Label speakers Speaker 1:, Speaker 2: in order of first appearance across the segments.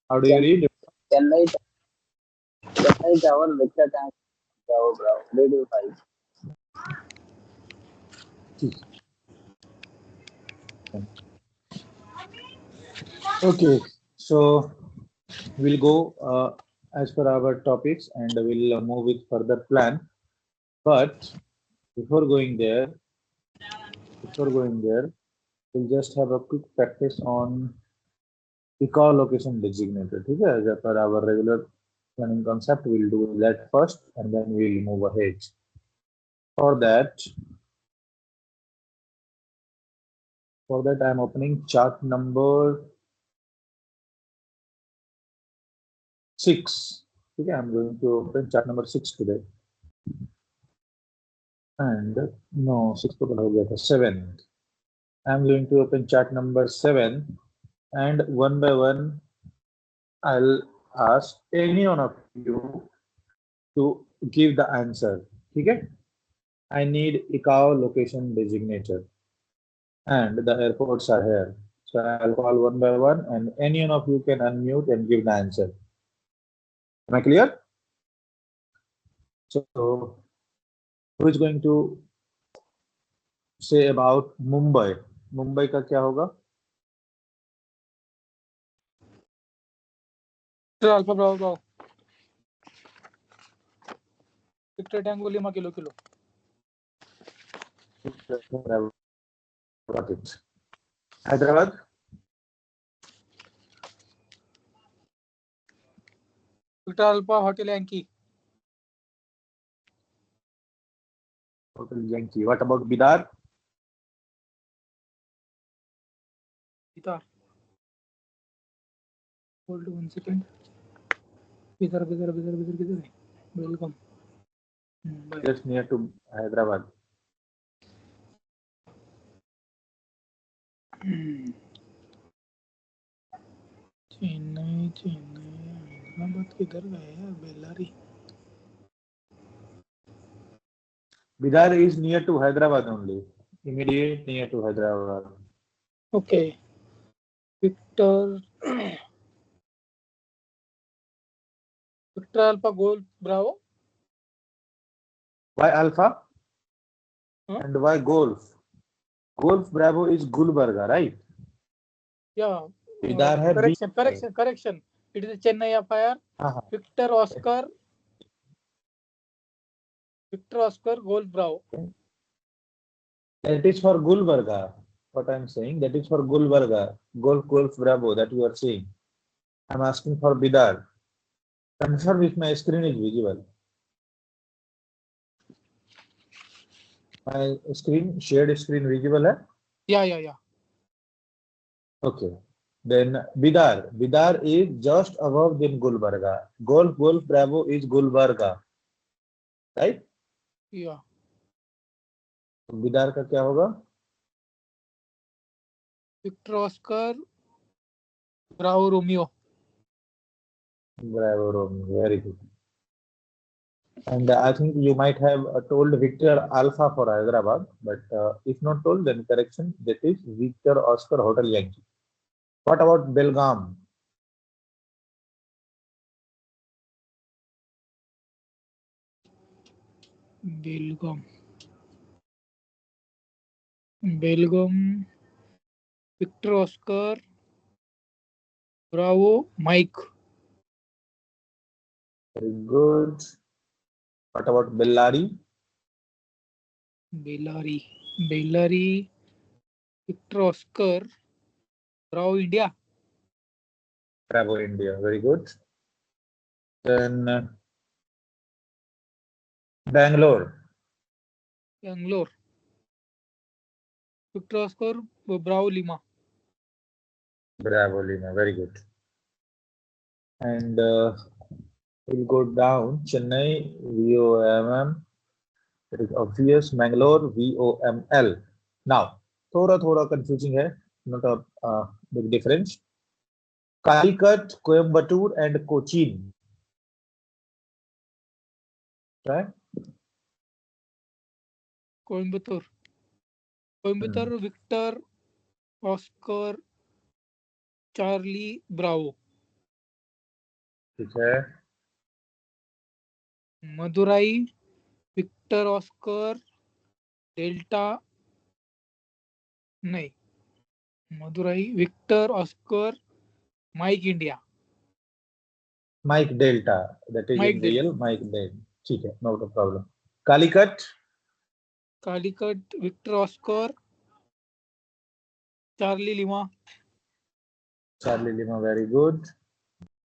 Speaker 1: How do you read?
Speaker 2: Chennai Tower, Victor Tank, Bravo, 325.
Speaker 1: Okay, so we'll go as per our topics and we'll move with further plan. But before going there, we'll just have a quick practice on echolocation designator. Okay, as per our regular planning concept, we'll do that first and then we'll move ahead. For that, I'm opening chart number 6. Okay, I'm going to open chart number 6 today. And no, 6 to 7. I'm going to open chart number 7 and one by one I'll ask any one of you to give the answer. Okay? I need ICAO location designator and the airports are here. So I'll call one by one and any one of you can unmute and give the answer. Am I clear? So who is going to say about Mumbai? Mumbai का क्या होगा?
Speaker 3: Alpha Bravo. Victor Tango Lima kilo.
Speaker 1: Got it. Hyderabad?
Speaker 3: Victor Alpha Hotel Yankee.
Speaker 1: Hotel Yankee. What about Bidar?
Speaker 3: Bidar. Hold 1 second. Bidar. Welcome.
Speaker 1: Just near to Hyderabad.
Speaker 3: Chennai Hyderabad किधर गए हैं? Bellary.
Speaker 1: Bidar is near to Hyderabad only. Immediate near to Hyderabad.
Speaker 3: Okay. Victor Alpha Golf Bravo.
Speaker 1: Why Alpha?
Speaker 3: Huh?
Speaker 1: And why Golf? Golf Bravo is Gulbarga, right?
Speaker 3: Yeah.
Speaker 1: Bidar hai
Speaker 3: Correction. It is a Chennai FIR. Victor Oscar Golf Bravo.
Speaker 1: That is for Gulbarga. What I'm saying, that is for Gulbarga. Golf Bravo that you are saying. I'm asking for Bidar. Confirm if my screen is visible. My screen, shared screen visible hai?
Speaker 3: Yeah.
Speaker 1: Okay. Then Bidar is just above than Gulbarga. Golf Bravo is Gulbarga. Right?
Speaker 3: Yeah.
Speaker 1: Bidar का क्या होगा?
Speaker 3: Victor Oscar Bravo Romeo.
Speaker 1: Bravo Romeo. Very good. And I think you might have told Victor Alpha for Hyderabad, but if not told, then correction. That is Victor Oscar Hotel Yankee. What about Belgaum?
Speaker 3: Belgaum Victor Oscar Bravo Mike.
Speaker 1: Very good. What about Bellary?
Speaker 3: Bellary Victor Oscar Bravo India.
Speaker 1: Bravo India. Very good. Then Bangalore.
Speaker 3: Victor Oscar Bravo Lima.
Speaker 1: Bravo Lima. Very good. And we'll go down. Chennai VOMM. It is obvious. Mangalore VOML. Now, थोड़ा confusing है. Not a big difference. Calicut, Coimbatore, and Cochin. Right?
Speaker 3: Coimbatore Victor Oscar Charlie Bravo.
Speaker 1: ठीक है।
Speaker 3: Madurai Victor Oscar Delta, नहीं, Madurai Victor Oscar Mike India.
Speaker 1: Mike Delta, that is in
Speaker 3: Mike Delta.
Speaker 1: Real Mike Delta. ठीक है, no problem. Calicut,
Speaker 3: Calicut Victor Oscar Charlie Lima.
Speaker 1: Charlie Lima, very good.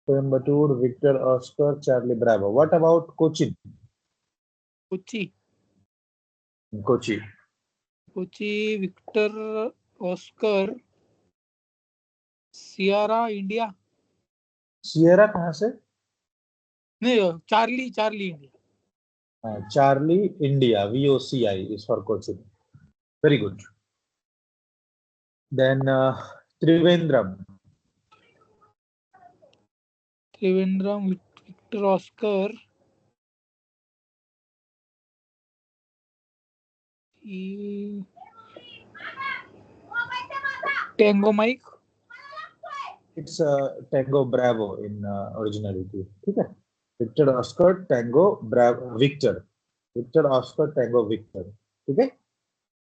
Speaker 1: Coimbatore Victor Oscar Charlie Bravo. What about Cochin?
Speaker 3: Kochi
Speaker 1: Kochi,
Speaker 3: Kochi Victor Oscar Sierra India.
Speaker 1: Sierra कहाँ से?
Speaker 3: नहीं, Charlie Charlie India.
Speaker 1: Charlie India, VOCI is for Cochin. Very good. Then Trivandrum,
Speaker 3: Trivandrum Victor Oscar Tango Mike.
Speaker 1: it's Tango Bravo in originality. ठीक है, Victor Oscar Tango Bravo Victor, Victor Oscar Tango Victor. ठीक है,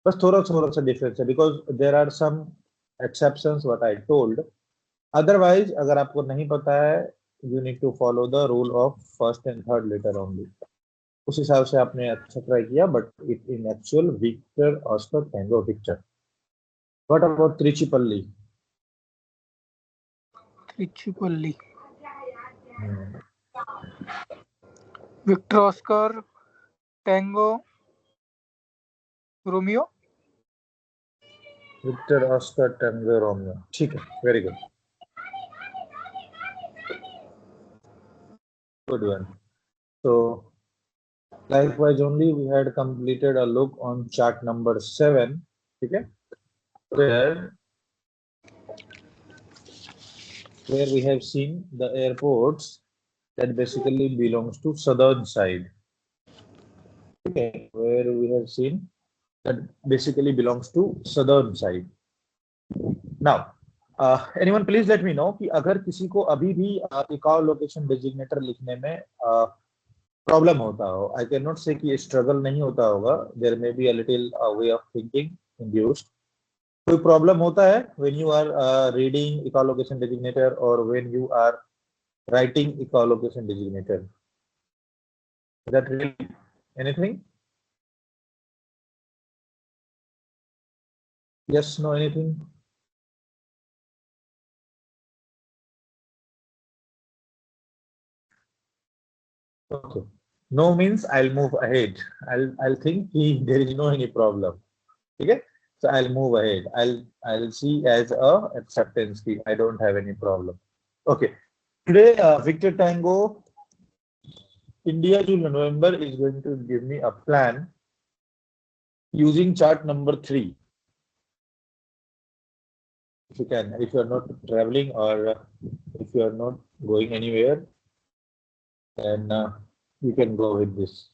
Speaker 1: बस थोड़ा थोड़ा सा difference है because there are some exceptions what I told. Otherwise अगर आपको नहीं पता है, you need to follow the rule of first and third letter only. उस हिसाब से आपने अच्छा ट्राई किया, but it in actual Victor Oscar tango Victor. What about Trichipalli?
Speaker 3: Trichupalli Victor Oscar tango Romeo.
Speaker 1: Victor Oscar tango Romeo, ठीक है, very good, good one. So likewise only we had completed a look on chart number 7. ठीक है, where we have seen the airports that basically belongs to southern side. Okay, where we have seen that basically belongs to southern side. Now anyone please let me know कि अगर किसी को अभी भी इकाउ location डेजिग्नेटर लिखने में प्रॉब्लम होता हो, आई कैन नॉट से कि स्ट्रगल नहीं होता होगा, there may be a little way of thinking induced. कोई प्रॉब्लम होता है when you are reading ICAO location designator और when you are writing ICAO location designator? That really anything? Yes, no, anything? Okay. No means I'll move ahead. I'll think there is no any problem. Okay. So I'll move ahead. I'll see as a acceptance key. I don't have any problem. Okay. Today, Victor Tango India to November is going to give me a plan using chart number 3. If you can, if you are not traveling or if you are not going anywhere, then you can go with this.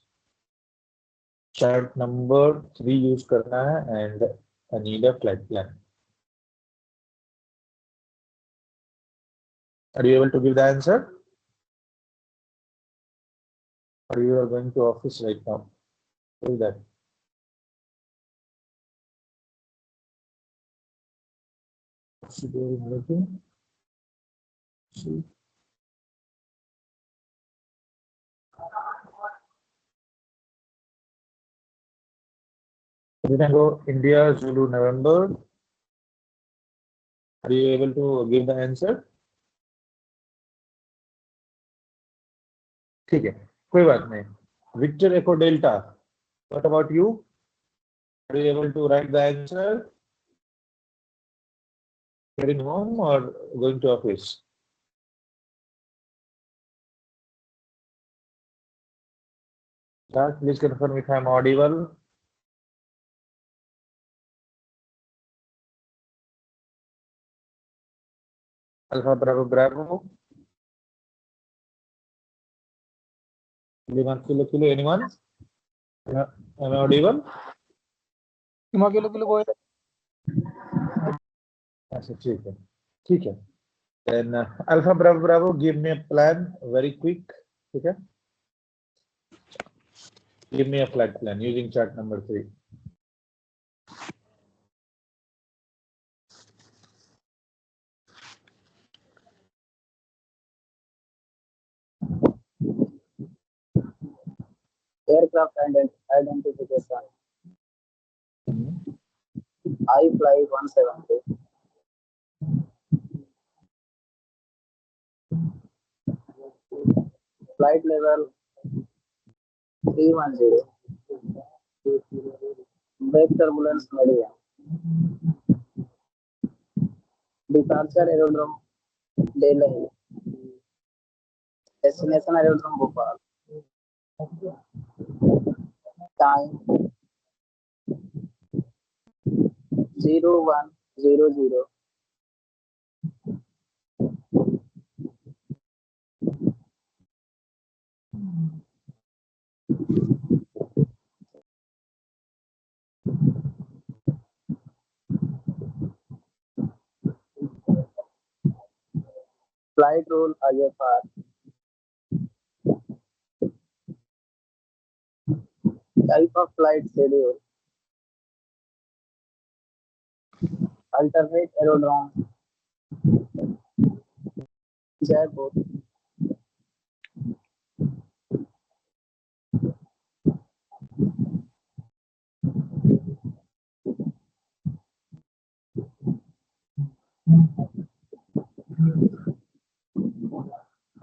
Speaker 1: Chart number 3 use करना है and I need a flight plan. Are you able to give the answer? Or you are going to office right now? Tell that. Should you be making? See. You can go India, Zulu, November. Are you able to give the answer? ठीक है, कोई बात नहीं. Victor Echo Delta. What about you? Are you able to write the answer? Heading home or going to office? Sir, please confirm if I am audible. Alpha Bravo Bravo. Kilo, anyone? Am I audible?
Speaker 3: Kilo kilo Goyal.
Speaker 1: अच्छा, ठीक है, ठीक है. Then Alpha Bravo Bravo, give me a plan very quick. Okay. Give me a flight plan using chart number 3.
Speaker 2: Aircraft identification. I fly 170. Flight level 310. Brake turbulence medium. Departure aerodrome Delhi. Destination aerodrome Bhopal. Time 0100. Flight rule IFR. Type of flight schedule. Alternate aerodrome Jaipur.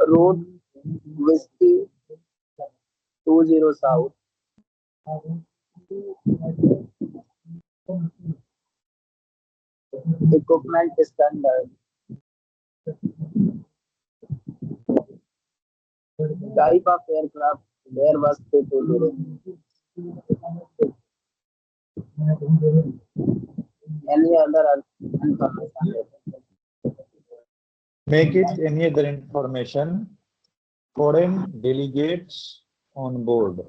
Speaker 2: Route Whiskey 20 South. Equipment standard. Type of aircraft Airbus 320. Any other information?
Speaker 1: Make it any other information. Foreign delegates on board.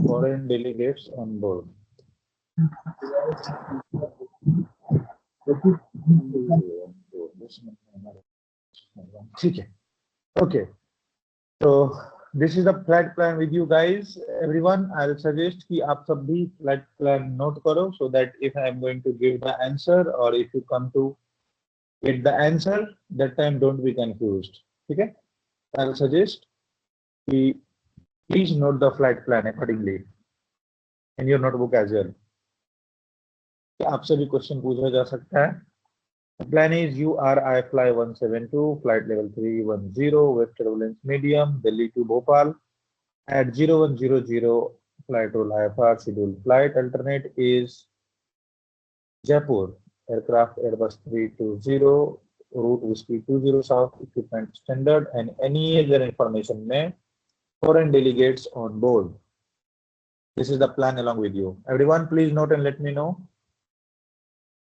Speaker 1: Foreign delegates on board. Okay. So this is the flight plan with you guys. Everyone, I'll suggest कि आप सब भी flight plan note करो so that if I am going to give the answer or if you come to get the answer, that time don't be confused. Okay? I'll suggest कि please note the flight plan accordingly in your notebook as well. आपसे भी question पूछा जा सकता है. The plan is URI fly 172, flight level 310, with turbulence medium, Delhi to Bhopal. At 0100, flight rule IFR, scheduled flight alternate is Jaipur, aircraft Airbus 320, route Whiskey 20 South, equipment standard, and any other information may foreign delegates on board. This is the plan along with you. Everyone, please note and let me know.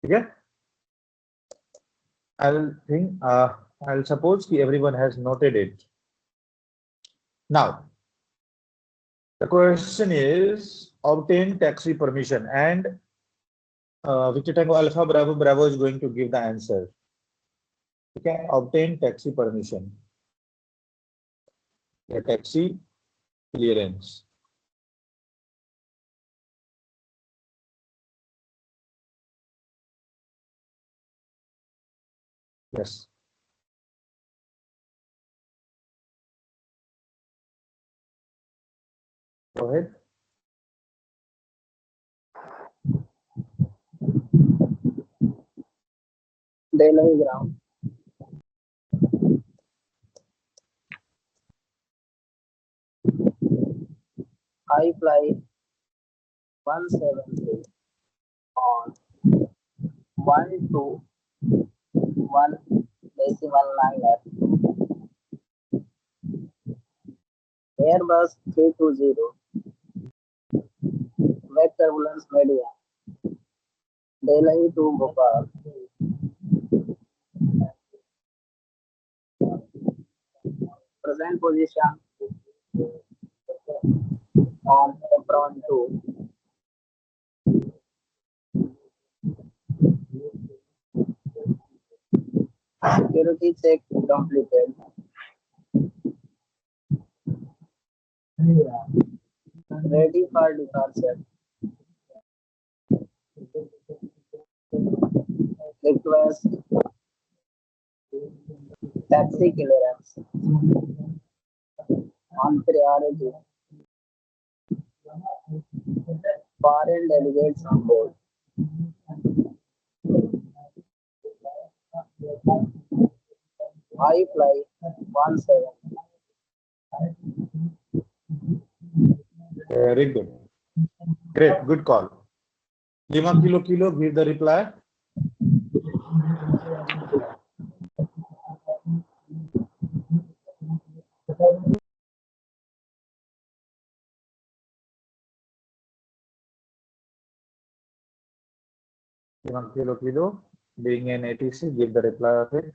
Speaker 1: Okay? I'll suppose that everyone has noted it. Now, the question is obtain taxi permission, and Victor Tango Alpha Bravo Bravo is going to give the answer. Okay, obtain taxi permission. The taxi clearance. Yes. Go ahead.
Speaker 2: Delhi ground. I fly 170 on 121 decimal liner. Airbus 320. Wake turbulence medium. Delhi to Bhopal. Present position on apron 2. Security check completed. Ready for departure. Request taxi clearance on priority. Foreign delegates on board. I fly 17.
Speaker 1: Very good. Great. Good call. Lima Kilo Kilo, give the reply. Lima Kilo Kilo, being an ATC, give the reply of it.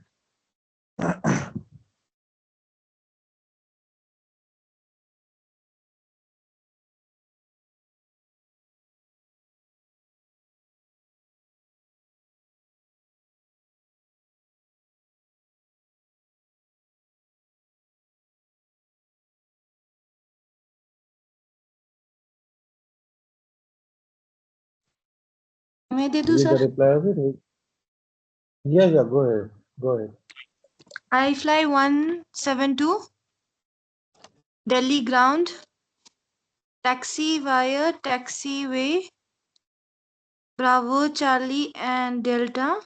Speaker 4: मैं दे दूं
Speaker 1: Give the
Speaker 4: sir?
Speaker 1: reply of it. Yeah, go ahead. Go ahead.
Speaker 4: I fly 172 Delhi ground, taxi via taxiway Bravo Charlie and Delta,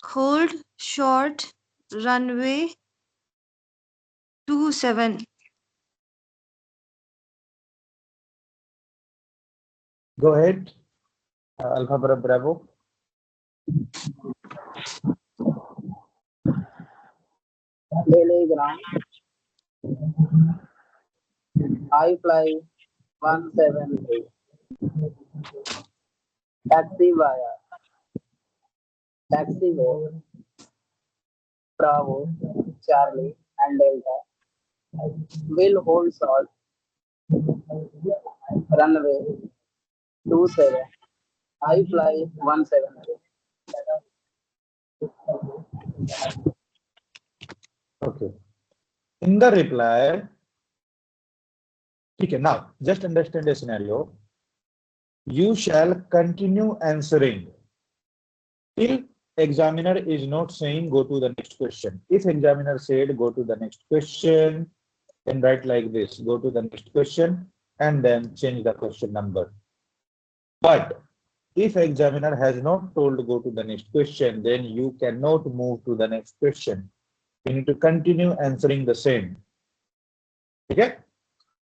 Speaker 4: hold short runway 27.
Speaker 1: Go ahead. Alpha Bravo.
Speaker 2: Delhi ground. I fly 173. Taxi via taxiway Bravo Charlie and Delta. Will hold short runway 27. I fly 173.
Speaker 1: Okay. In the reply, okay, now just understand the scenario. You shall continue answering till examiner is not saying go to the next question. If examiner said go to the next question, then write like this, go to the next question and then change the question number. But if examiner has not told go to the next question, then you cannot move to the next question. You need to continue answering the same. ठीक है?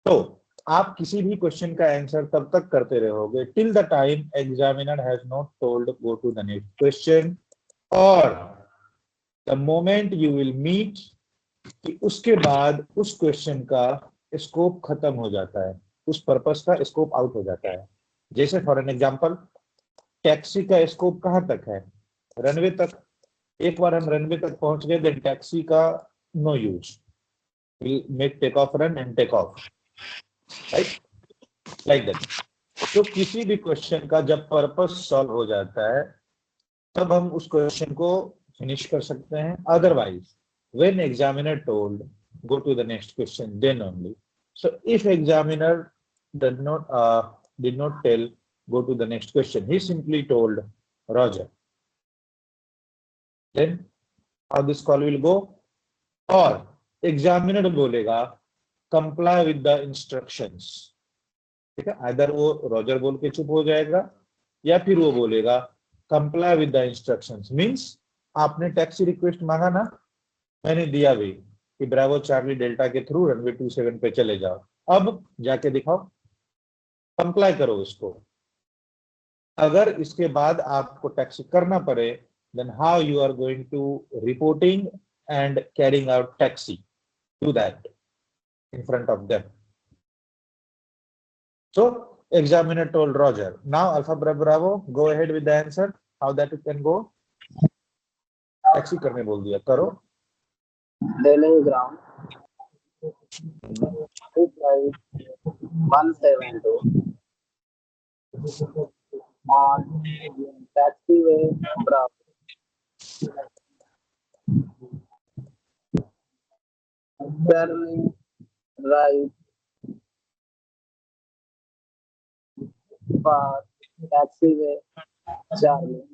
Speaker 1: तो आप किसी भी question का answer तब तक करते रहोगे till the time examiner has not told go to the next question, और the moment you will meet कि उसके बाद उस क्वेश्चन का स्कोप खत्म हो जाता है, उस पर्पस का स्कोप आउट हो जाता है. जैसे फॉर एन एग्जांपल, टैक्सी का स्कोप कहां तक है? रनवे तक. एक बार हम रनवे तक पहुंच गए देन टैक्सी का no use, will make take off run and take off, right, like that. तो किसी भी क्वेश्चन का जब पर्पस सॉल्व हो जाता है तब हम उस क्वेश्चन को फिनिश कर सकते हैं. Otherwise when examiner told go to the next question, then only. So if examiner did not tell go to the next question, he simply told Roger, then how this call will go? और examiner बोलेगा comply with the instructions. ठीक है, either वो Roger बोल के चुप हो जाएगा या फिर वो बोलेगा comply with the instructions. Means आपने टैक्सी रिक्वेस्ट मांगा ना, मैंने दिया भी कि ब्रावो चार्ली डेल्टा के थ्रू रनवे 27 पे चले जाओ, अब जाके दिखाओ, कंप्लाई करो उसको. अगर इसके बाद आपको टैक्सी करना पड़े, then how you are going to reporting and carrying out taxi, do that in front of them. So examiner told Roger, now Alpha Bravo, go ahead with the answer, how that it can go. Taxi करने बोल दिया, करो.
Speaker 2: Delhi ground. I fly 172 on taxiway Bravo turning right for taxiway Charlie.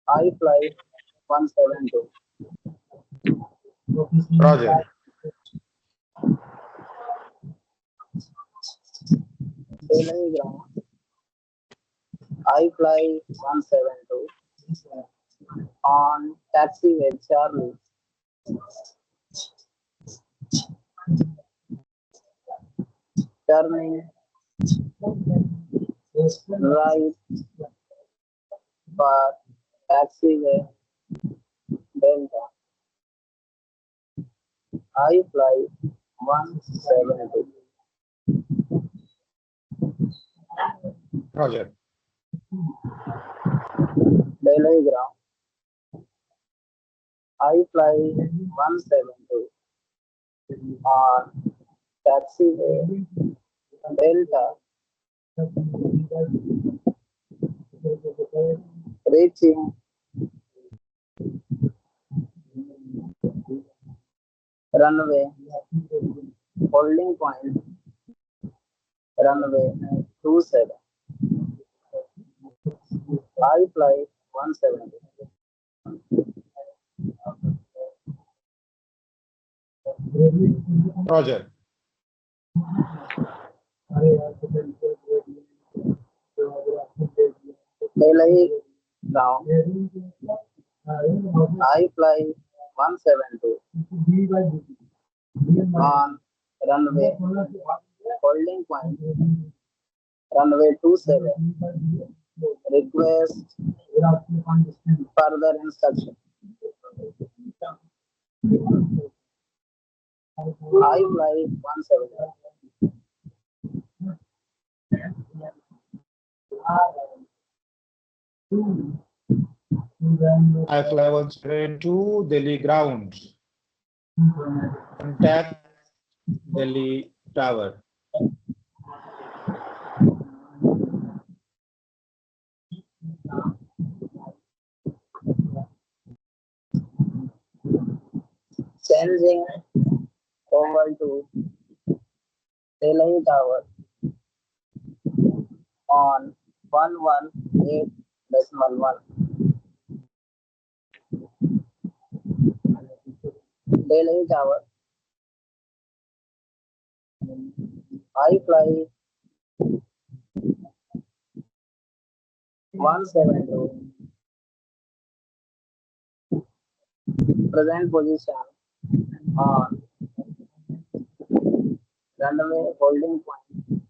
Speaker 2: I fly 172.
Speaker 1: Roger.
Speaker 2: Delhi ground. I fly 172 on taxiway Charlie. Turning right for taxiway Delta. I fly 172.
Speaker 1: Roger.
Speaker 2: Delhi ground. I fly 172 on taxiway Delta, reaching runway, holding point, runway 27. I fly 170.
Speaker 1: Roger.
Speaker 2: Delhi ground. I fly 172 on runway, holding point, runway 27. Request further instruction. I fly 170.
Speaker 1: I fly 172 Delhi ground. Contact Delhi Tower.
Speaker 2: Changing over to Delhi Tower on 118.1. Delhi Tower. I fly 172. Present position on runway holding point,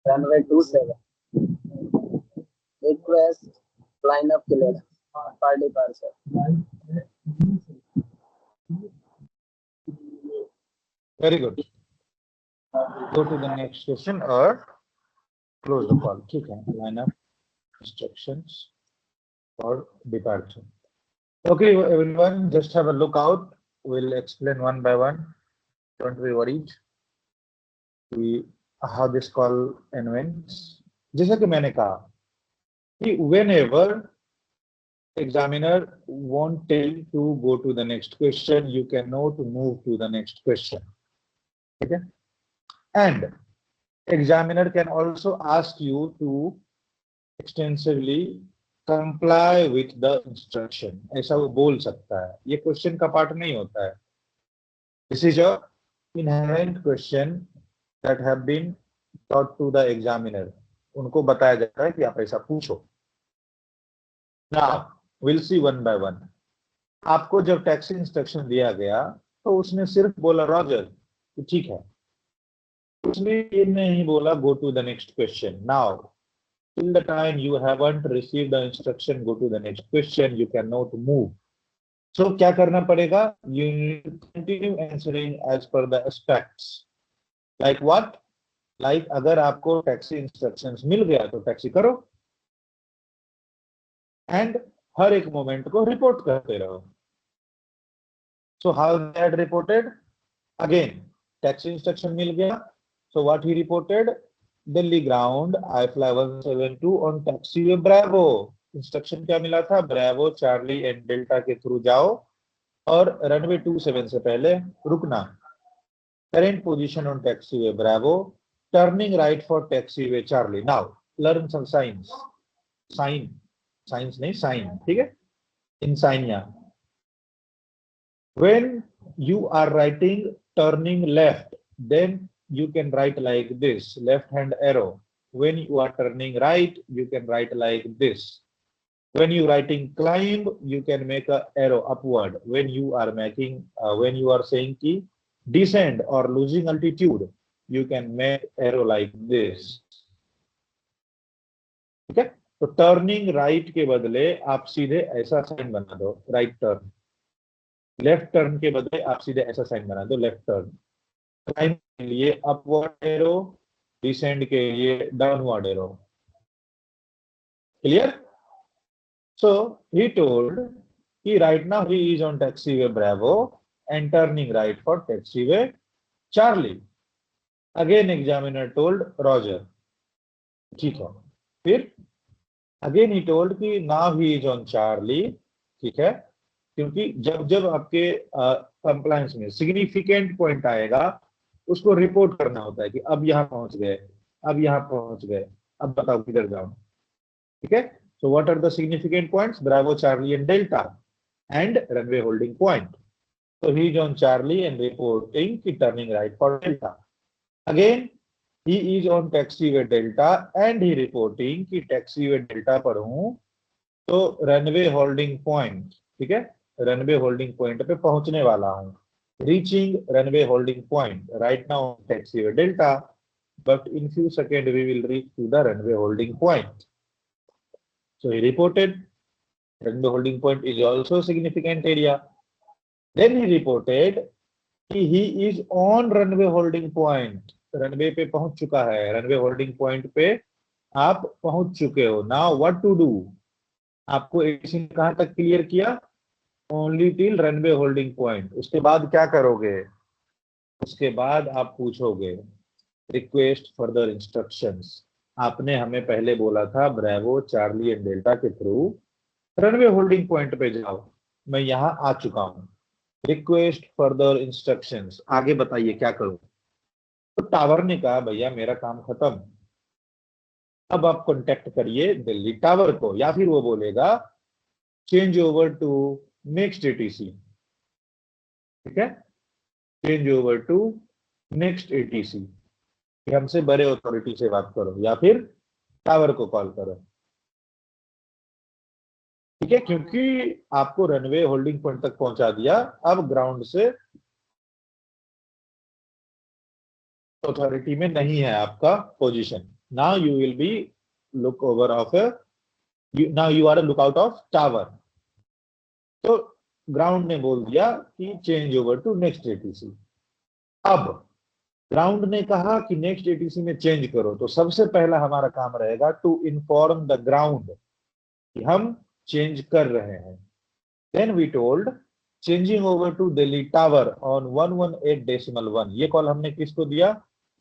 Speaker 2: runway 27. Request line up clearance for departure.
Speaker 1: Very good. Go to the next question or close the call. Okay. Line up instructions for departure. Okay, everyone, just have a look out. We'll explain one by one. Don't be worried. How this call ends. जैसा कि मैंने कहा कि whenever examiner won't tell to go to the next question, you can know to move to the next question. Okay? And examiner can also ask you to extensively comply with the instruction. ऐसा वो बोल सकता है. ये question का part नहीं होता है. This is a inherent question that have been taught to the examiner. उनको बताया जाता है कि आप ऐसा पूछो. Now we'll see one by one. आपको जब टैक्सी इंस्ट्रक्शन दिया गया तो उसने सिर्फ बोला रॉजर, तो ठीक है. उसने ये नहीं बोला go to the next question. Now till the time you haven't received the instruction go to the next question, you can know to move. So क्या करना पड़ेगा? You need to continue answering as per the aspects. Like what? Like अगर आपको taxi instructions मिल गया तो taxi करो and हर एक moment को रिपोर्ट करते रहो. So how they had reported? Again, taxi instruction मिल गया. So what he reported? Delhi ground I fly 172 on taxiway Bravo. Instruction क्या मिला था? ब्रेवो चार्ली एंड डेल्टा के थ्रू जाओ और रनवे 27 से पहले रुकना। Current position on taxiway Bravo, turning right for taxiway Charlie. Now learn some signs. Signs नहीं sign, ठीक है? In sign यहाँ. When you are writing turning left, then you can write like this, left hand arrow. When you are turning right, you can write like this. When you writing climb, you can make a arrow upward. When you are making, when you are saying key descend or losing altitude, you can make arrow like this. ठीक है? तो turning right के बदले आप सीधे ऐसा sign बना दो, राइट टर्न। लेफ्ट टर्न के बदले आप सीधे ऐसा साइन बना दो, लेफ्ट टर्न। क्लाइंब के लिए अपवर्ड एरो, डिसेंड के लिए downward arrow. Clear? So he told he right now he is on taxiway Bravo and turning right for taxiway Charlie. Again examiner told Roger. ठीक है। फिर again he told कि now he is on Charlie, ठीक है? क्योंकि जब जब आपके कंप्लायंस में सिग्निफिकेंट पॉइंट आएगा उसको रिपोर्ट करना होता है कि अब यहाँ पहुंच गए, अब यहाँ पहुंच गए, अब बताओ किधर जाऊं। ठीक है? So what are the significant points? Bravo, Charlie and Delta and runway holding point. So he is on Charlie and reporting कि turning right for Delta. Again, he is on taxiway Delta and he reporting कि taxiway Delta पर हूँ, तो runway holding point, ठीक है? Runway holding point पे पहुंचने वाला हूँ. Reaching runway holding point. Right now taxiway Delta, but in few seconds we will reach to the runway holding point. So he reported runway holding point is also significant area. Then he reported he is on runway holding point. Runway पे पहुंच चुका है, runway holding point पे आप पहुंच चुके हो. Now what to do? आपको एटीसी ने कहां तक क्लियर किया? Only till runway holding point. उसके बाद क्या करोगे? उसके बाद आप पूछोगे रिक्वेस्ट फर्दर इंस्ट्रक्शंस। आपने हमें पहले बोला था ब्रेवो, चार्ली एंड डेल्टा के थ्रू रनवे होल्डिंग पॉइंट पे जाओ, मैं यहां आ चुका हूं, रिक्वेस्ट फर्दर इंस्ट्रक्शंस, आगे बताइए क्या करूं। तो टावर ने कहा भैया मेरा काम खत्म, अब आप कांटेक्ट करिए दिल्ली टावर को, या फिर वो बोलेगा change over to next ATC. ठीक है? Change over to next ATC, हमसे बड़े अथॉरिटी से बात करो या फिर टावर को कॉल करो। ठीक है? क्योंकि आपको रनवे होल्डिंग पॉइंट तक पहुंचा दिया, अब ग्राउंड से अथॉरिटी में नहीं है आपका position. Now you will be look over of now you are look out of tower. तो ग्राउंड ने बोल दिया कि change over to next ATC. अब ग्राउंड ने कहा कि नेक्स्ट एटीसी में चेंज करो, तो सबसे पहला हमारा काम रहेगा टू इन्फॉर्म द ग्राउंड कि हम चेंज कर रहे हैं। Then we told changing over to Delhi tower on 118.1। ये कॉल हमने किसको दिया?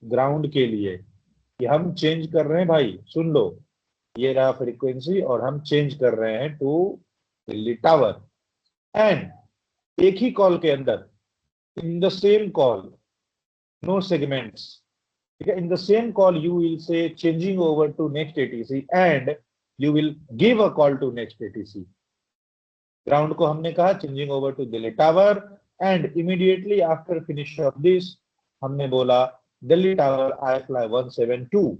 Speaker 1: ग्राउंड के लिए कि हम चेंज कर रहे हैं भाई, सुन लो, ये रहा फ्रीक्वेंसी और हम चेंज कर रहे हैं टू दिल्ली टावर। एंड एक ही कॉल के अंदर, in the same call, no segments. Okay, in the same call you will say changing over to next ATC and you will give a call to next ATC. Ground को हमने कहा changing over to Delhi Tower and immediately after finish of this हमने बोला Delhi Tower I fly 172.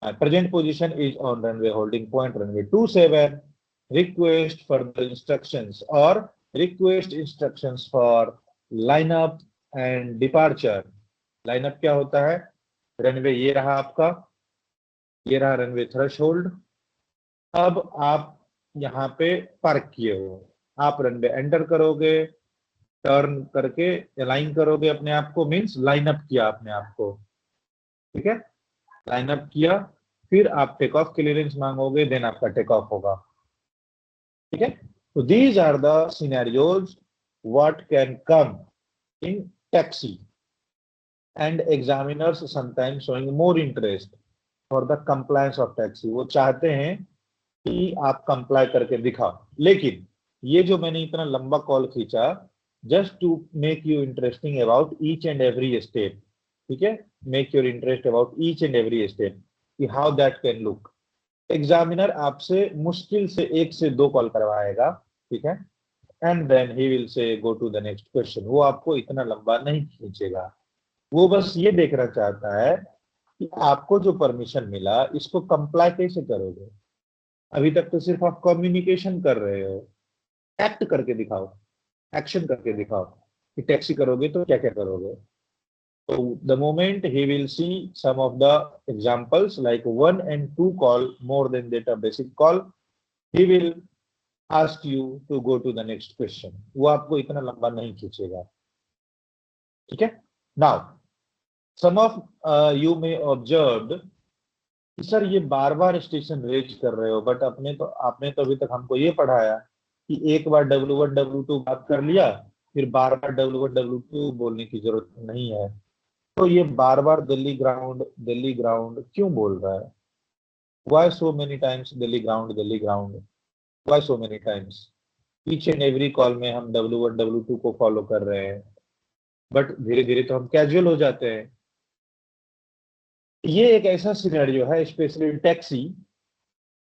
Speaker 1: My present position is on runway holding point runway 27. Request further instructions or request instructions for lineup and departure. Lineup क्या होता है? Runway ये रहा आपका, ये रहा रनवे थ्रेशोल्ड। अब आप यहाँ पे पार्क किए हो, आप रनवे एंटर करोगे, टर्न करके अलाइन करोगे अपने आप को, मीन्स लाइनअप किया अपने आप को। ठीक है? लाइनअप किया, फिर आप टेक ऑफ क्लियरेंस मांगोगे, देन आपका टेक ऑफ होगा। ठीक है? तो these are the scenarios what can come in taxi. and examiners sometimes showing more interest for the compliance of taxi. वो चाहते हैं कि आप कंप्लाई करके दिखाओ, लेकिन ये जो मैंने इतना लंबा कॉल खींचा just to make you interesting about each and every step, ठीक है, make your interest about each and every step कि how that can look. Examiner आपसे मुश्किल से 1 से 2 कॉल करवाएगा, ठीक है, and then he will say go to the next question. वो आपको इतना लंबा नहीं खींचेगा, वो बस ये देखना चाहता है कि आपको जो परमिशन मिला इसको कंप्लाई कैसे करोगे। अभी तक तो सिर्फ आप कम्युनिकेशन कर रहे हो, एक्ट करके दिखाओ, एक्शन करके दिखाओ कि टैक्सी करोगे तो क्या क्या करोगे। So the moment he will see some of the examples like 1 and 2 call more than that basic call, he will ask you to go to the next question. वो आपको इतना लंबा नहीं खींचेगा, ठीक है। Now some of you may observed कि sir ये बार बार स्टेशन रेज कर रहे हो, बट आपने तो अभी तक हमको ये पढ़ाया कि एक बार W1 W2 बात कर लिया, फिर बार बार W1 W2 बोलने की जरूरत नहीं है। तो ये बार बार दिल्ली ग्राउंड क्यों बोल रहा है? Why so many times Delhi ground? Why so many times? Each and every call में हम W1 W2 को फॉलो कर रहे हैं, बट धीरे धीरे तो हम कैजुअल हो जाते हैं। ये एक ऐसा सिनेरियो है स्पेशली इन टैक्सी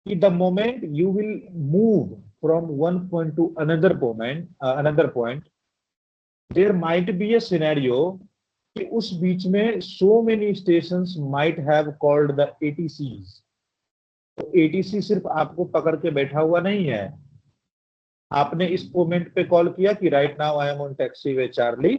Speaker 1: कि the moment you will move from one point to another point there might be a scenario कि उस बीच में so many stations might have called the ATCs. तो एटीसी सिर्फ आपको पकड़ के बैठा हुआ नहीं है, आपने इस मोमेंट पे कॉल किया कि right now I am on taxi way Charlie,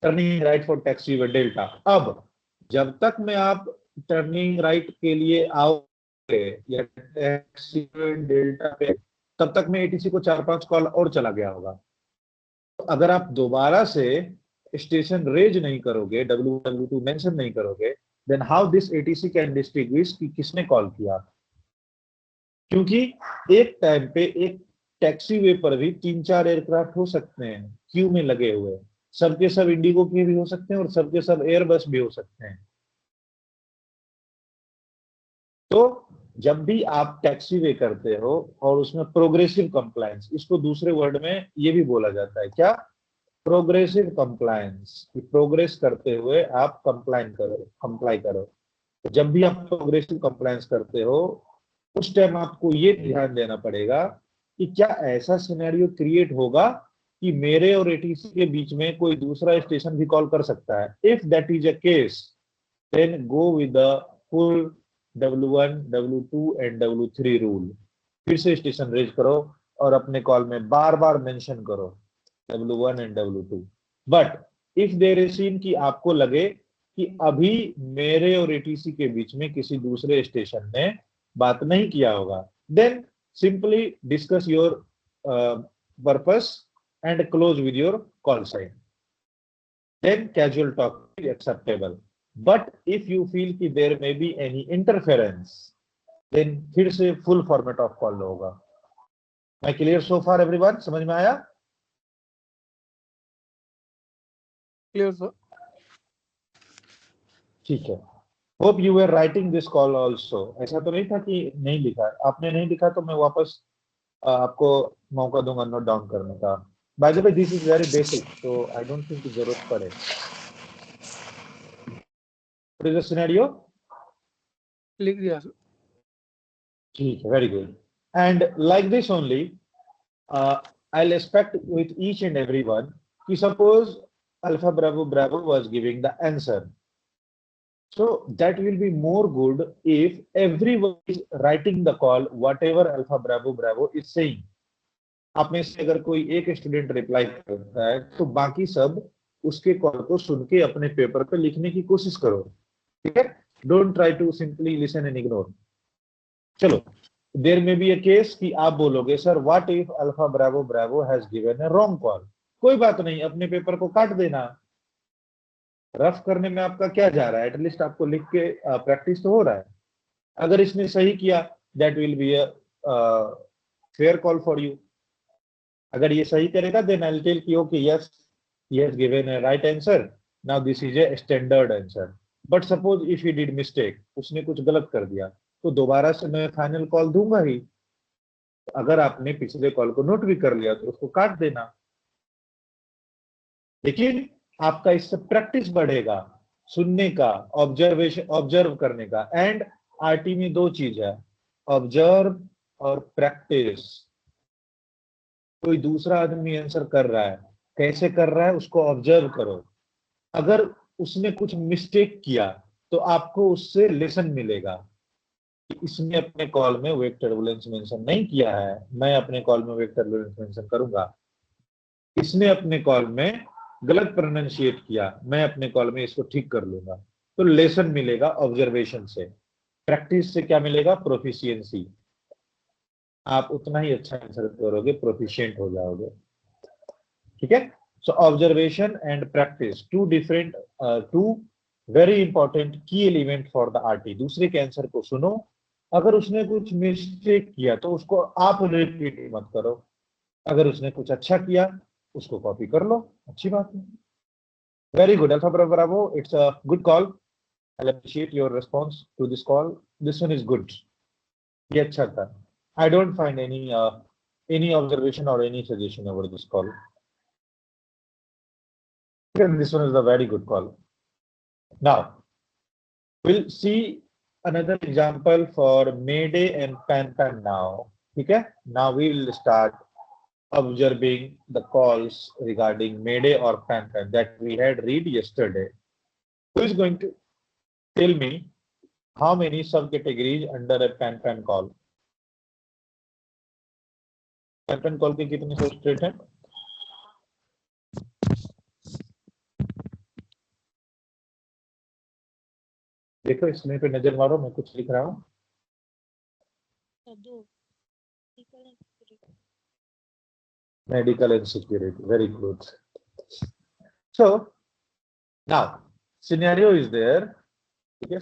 Speaker 1: turning right for taxi way delta. अब जब तक में आप टर्निंग राइट के लिए आओगे या टैक्सी वे डेल्टा पे, तब तक में एटीसी को 4-5 कॉल और चला गया होगा। तो अगर आप दोबारा से स्टेशन रेज नहीं करोगे, W2 मेंशन नहीं करोगे, then how this ATC can distinguish कि किसने कॉल किया। क्योंकि एक टाइम पे एक टैक्सी वे पर भी 3-4 एयरक्राफ्ट हो सकते हैं क्यू में लगे हुए, सबके सब इंडिगो के भी हो सकते हैं और सबके सब एयरबस भी हो सकते हैं। तो जब भी आप टैक्सी वे करते हो और उसमें प्रोग्रेसिव कंप्लायंस, इसको दूसरे वर्ड में ये भी बोला जाता है, क्या? प्रोग्रेसिव कंप्लायंस, कि प्रोग्रेस करते हुए आप कंप्लाई करो। जब भी आप प्रोग्रेसिव कंप्लायंस करते हो उस टाइम आपको ये ध्यान देना पड़ेगा कि क्या ऐसा सिनेरियो क्रिएट होगा कि मेरे और एटीसी के बीच में कोई दूसरा स्टेशन भी कॉल कर सकता है। If that is a case then go with the full W1 W2 and W3 rule. फिर से स्टेशन रेज करो और अपने कॉल में बार बार मेंशन करो W1 and W2। But if there is scene कि आपको लगे कि अभी मेरे और एटीसी के बीच में किसी दूसरे स्टेशन ने बात नहीं किया होगा, then simply discuss your purpose and close with your call sign, then casual talk is acceptable. But if you feel कि there may be any interference, then फिर से फुल फॉर्मेट ऑफ कॉल होगा। मैं क्लियर सो फार everyone? समझ में आया?
Speaker 3: Clear sir.
Speaker 1: ठीक है। Hope you were writing this call also. ऐसा तो नहीं था कि नहीं लिखा, आपने नहीं लिखा तो मैं वापस आपको मौका दूंगा नोट डाउन करने का। By the way this is very basic, तो आई डोंट थिंक जरूरत पड़े। What is the scenario?
Speaker 3: लिख दिया सर।
Speaker 1: ठीक है, very good. And like this only I'll expect with each and every one कि suppose Alpha Bravo Bravo was giving the answer, so that will be more good if everyone is writing the call whatever Alpha Bravo Bravo is saying. आप में से अगर कोई एक student reply करता है तो बाकी सब उसके कॉल को सुन के अपने पेपर पे लिखने की कोशिश करो, ठीक है? Don't try to simply listen and ignore. चलो, there may be a case कि आप बोलोगे sir what if Alpha Bravo Bravo has given a wrong call. कोई बात नहीं, अपने पेपर को काट देना, रफ करने में आपका क्या जा रहा है, एटलीस्ट आपको लिख के प्रैक्टिस तो हो रहा है। अगर इसने सही किया that will be a fair call for you. अगर ये सही करेगा देन आई विल टेल कि okay yes he has given a right answer, now this is a standard answer, but suppose if he did mistake, उसने कुछ गलत कर दिया, तो दोबारा से मैं फाइनल कॉल दूंगा ही। अगर आपने पिछले कॉल को नोट भी कर लिया तो उसको काट देना, लेकिन आपका इससे प्रैक्टिस बढ़ेगा, सुनने का, ऑब्जर्व करने का। एंड आरटी में दो चीज है, ऑब्जर्व और प्रैक्टिस। कोई दूसरा आदमी आंसर कर रहा है, कैसे कर रहा है उसको ऑब्जर्व करो। अगर उसने कुछ मिस्टेक किया तो आपको उससे लेसन मिलेगा कि इसने अपने कॉल में वेक टर्बुलेंस मेंशन नहीं किया है, मैं अपने कॉल में वेक टर्बुलेंस मेंशन करूंगा। इसने अपने कॉल में गलत प्रोनाउंशिएट किया, मैं अपने कॉल में इसको ठीक कर लूंगा। तो लेसन मिलेगा ऑब्जर्वेशन से। प्रैक्टिस से क्या मिलेगा? प्रोफिशिएंसी। आप उतना ही अच्छा आंसर करोगे, प्रोफिशिएंट हो जाओगे। ठीक है। So observation and practice, two very important key element for the RT. दूसरे के आंसर को सुनो, अगर उसने कुछ मिस्टेक किया तो उसको आप रिपीट मत करो, अगर उसने कुछ अच्छा किया उसको कॉपी कर लो, अच्छी बात है। Very good alpha bravo, it's a good call. I appreciate your response to this call, this one is good. ये अच्छा था। I don't find any observation और any suggestion over this call. This one is a very good call. Now, we'll see another example for Mayday and Pan now. Okay? Now we will start observing the calls regarding Mayday or Pan that we had read yesterday. Who is going to tell me how many subcategories under a Pan call? Pan call के कितने substrate हैं? देखो इसमें पे नजर मारो, मैं कुछ लिख रहा हूँ। Medical and security, very good. So now scenario is there. ठीक है,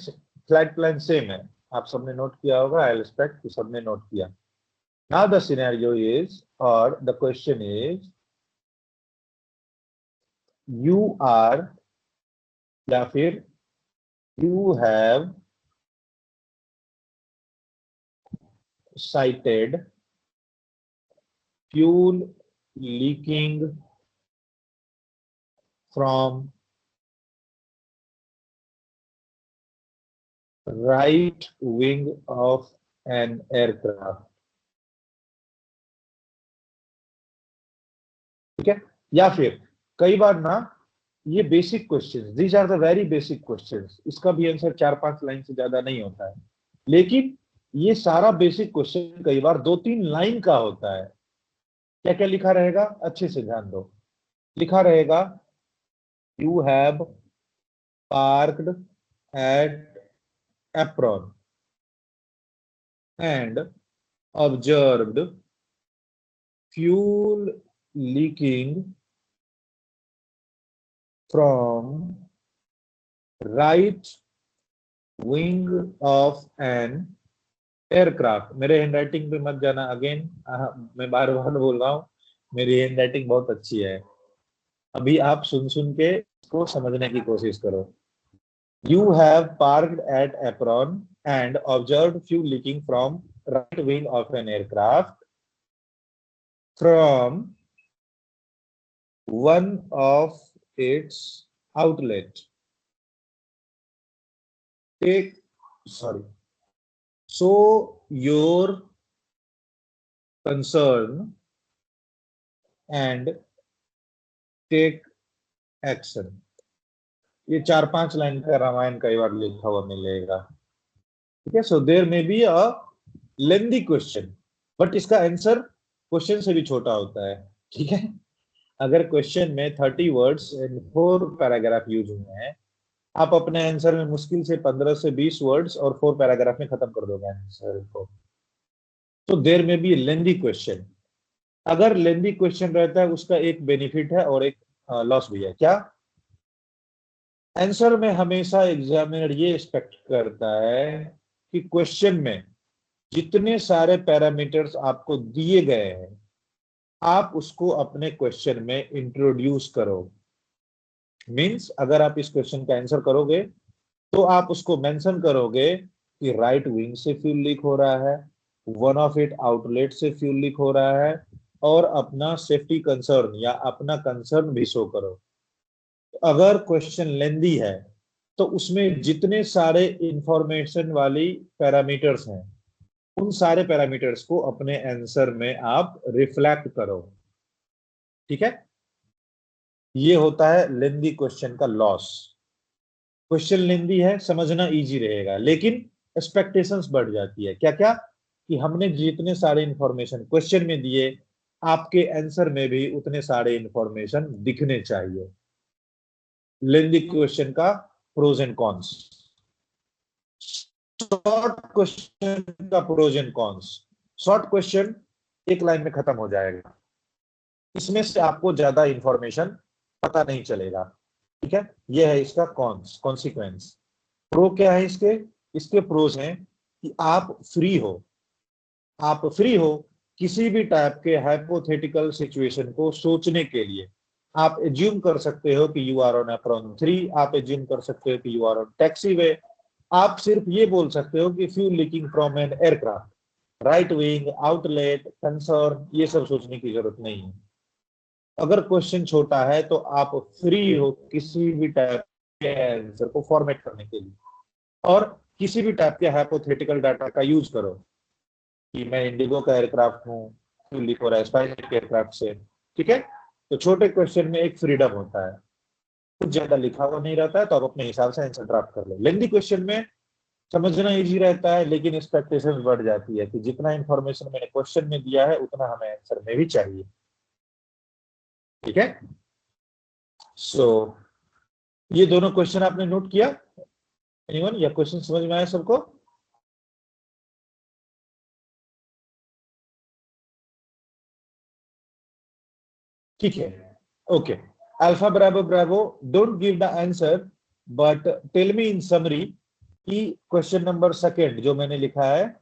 Speaker 1: फ्लाइट प्लान सेम है, आप सबने नोट किया होगा, आई एक्सपेक्ट कि सबने नोट किया। नाउ द सिनेरियो इज, और the question is, you are, या फिर you have cited fuel leaking from right wing of an aircraft. ठीक है, या फिर कई बार ना ये basic questions, these are the very basic questions, इसका भी आंसर 4-5 लाइन से ज्यादा नहीं होता है, लेकिन ये सारा बेसिक क्वेश्चन कई बार 2-3 लाइन का होता है। क्या क्या लिखा रहेगा, अच्छे से ध्यान दो। लिखा रहेगा, you have parked at apron and observed fuel leaking from right wing of an aircraft. मेरे हैंड राइटिंग पे मत जाना अगेन, मैं बार बार बोल रहा हूँ, मेरी हैंड राइटिंग बहुत अच्छी है। अभी आप सुन सुन के इसको समझने की कोशिश करो। You have parked at apron and observed fuel leaking from right wing of an aircraft from one of its outlet. So your concern and take action. ये 4-5 लाइन का रामायण कई बार लिखा हुआ मिलेगा। ठीक है, so there may be a lengthy question, but इसका answer question से भी छोटा होता है। ठीक है, अगर क्वेश्चन में 30 वर्ड्स एंड 4 पैराग्राफ यूज हुए हैं, आप अपने आंसर में मुश्किल से 15 से 20 वर्ड्स और 4 पैराग्राफ में खत्म कर दोगे आंसर को। तो there may B lengthy question. अगर लेंथी क्वेश्चन रहता है उसका एक बेनिफिट है और एक लॉस भी है। क्या? आंसर में हमेशा एग्जामिनर ये एक्सपेक्ट करता है कि क्वेश्चन में जितने सारे पैरामीटर्स आपको दिए गए हैं, आप उसको अपने क्वेश्चन में इंट्रोड्यूस करो। मीन्स अगर आप इस क्वेश्चन का आंसर करोगे तो आप उसको मेंशन करोगे कि राइट विंग से फ्यूल लीक हो रहा है, वन ऑफ इट आउटलेट से फ्यूल लीक हो रहा है, और अपना सेफ्टी कंसर्न या अपना कंसर्न भी शो करो। अगर क्वेश्चन लेंदी है तो उसमें जितने सारे इंफॉर्मेशन वाली पैरामीटर्स हैं उन सारे पैरामीटर्स को अपने आंसर में आप रिफ्लेक्ट करो। ठीक है, ये होता है लेंदी क्वेश्चन का लॉस। क्वेश्चन लेंदी है, समझना इजी रहेगा, लेकिन एक्सपेक्टेशंस बढ़ जाती है। क्या क्या? कि हमने जितने सारे इंफॉर्मेशन क्वेश्चन में दिए, आपके आंसर में भी उतने सारे इंफॉर्मेशन दिखने चाहिए। लेंदी क्वेश्चन का pros and cons. Short question का pros and cons. Short question एक लाइन में खत्म हो जाएगा, इसमें से आपको ज्यादा इंफॉर्मेशन पता नहीं चलेगा। ठीक है, यह है इसका कॉन्स, कॉन्सिक्वेंस। प्रो क्या है इसके? इसके प्रोज हैं कि आप फ्री हो किसी भी टाइप के हाइपोथेटिकल सिचुएशन को सोचने के लिए। आप एज्यूम कर सकते हो कि यू आर ऑन एप्रॉन 3, आप एज्यूम कर सकते हो कि यू आर ऑन टैक्सी वे। आप सिर्फ ये बोल सकते हो कि fuel leaking from an aircraft, right wing, outlet, concern, ये सब सोचने की जरूरत नहीं है। अगर क्वेश्चन छोटा है तो आप फ्री हो किसी भी टाइप के आंसर को फॉर्मेट करने के लिए, और किसी भी टाइप के हाइपोथेटिकल डाटा का यूज करो कि मैं इंडिगो का एयरक्राफ्ट हूँ, फ्यूल लीक हो रहा है स्पाइसजेट एयरक्राफ्ट से। ठीक है, तो छोटे क्वेश्चन में एक फ्रीडम होता है, कुछ ज्यादा लिखा हुआ नहीं रहता है, तो आप अपने हिसाब से आंसर ड्राफ्ट कर लो। लेंदी क्वेश्चन में समझना इजी रहता है, लेकिन एक्सपेक्टेशंस बढ़ जाती है कि जितना इंफॉर्मेशन मैंने क्वेश्चन में दिया है उतना हमें आंसर में भी चाहिए। ठीक है, सो ये दोनों क्वेश्चन आपने नोट किया? एनीवन? या क्वेश्चन समझ में आया सबको? ठीक है, okay. Alpha Bravo Bravo, don't give the answer but tell me in summary कि क्वेश्चन नंबर सेकंड जो मैंने लिखा है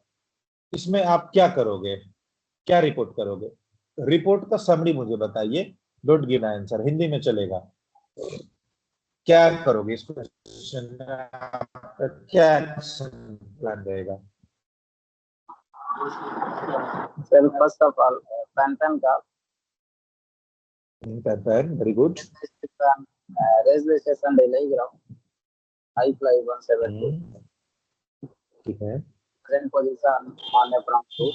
Speaker 1: इसमें आप क्या करोगे, क्या रिपोर्ट करोगे? रिपोर्ट का समरी मुझे बताइए, डोंट गिव आंसर, हिंदी में चलेगा। क्या करोगे इस क्वेश्चन में, आपका क्या एक्शन प्लान रहेगा?
Speaker 2: Well, first of all, pan card.
Speaker 1: Very good.
Speaker 2: Railway station Delhi ground. I fly 172.
Speaker 1: ठीक है,
Speaker 2: Present position on a from 2.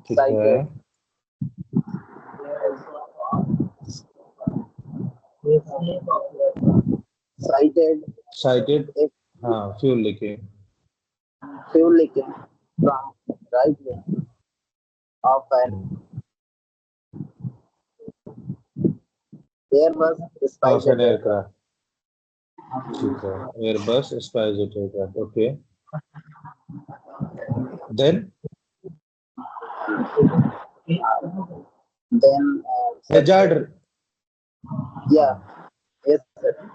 Speaker 1: ठीक है, cited, हाँ फ्यूल लिखे,
Speaker 2: fuel leaking from right wing of an Airbus
Speaker 1: of
Speaker 2: SpiceJet
Speaker 1: an aircraft. ठीक है, Airbus SpiceJet aircraft, okay. Then
Speaker 2: Then
Speaker 1: hazard,
Speaker 2: yeah, yes, sir.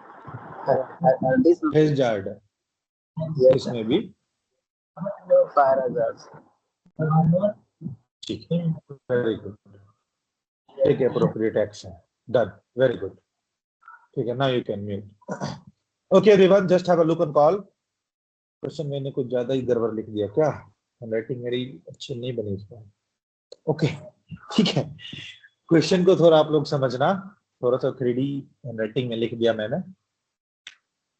Speaker 2: This
Speaker 1: hazard,
Speaker 2: yes,
Speaker 1: इसमें भी
Speaker 2: fire hazards.
Speaker 1: ठीक है, very good. Take appropriate action. Done. Very good. ठीक है, now you can mute. Okay everyone, just have a look on call. Question मैंने कुछ ज्यादा ही गड़बड़ लिख दिया क्या? हैंडराइटिंग मेरी अच्छी नहीं बनी इसमें। ओके, ठीक है, क्वेश्चन को थोड़ा आप लोग समझना, थोड़ा सा 3D हैंडराइटिंग में लिख दिया मैंने,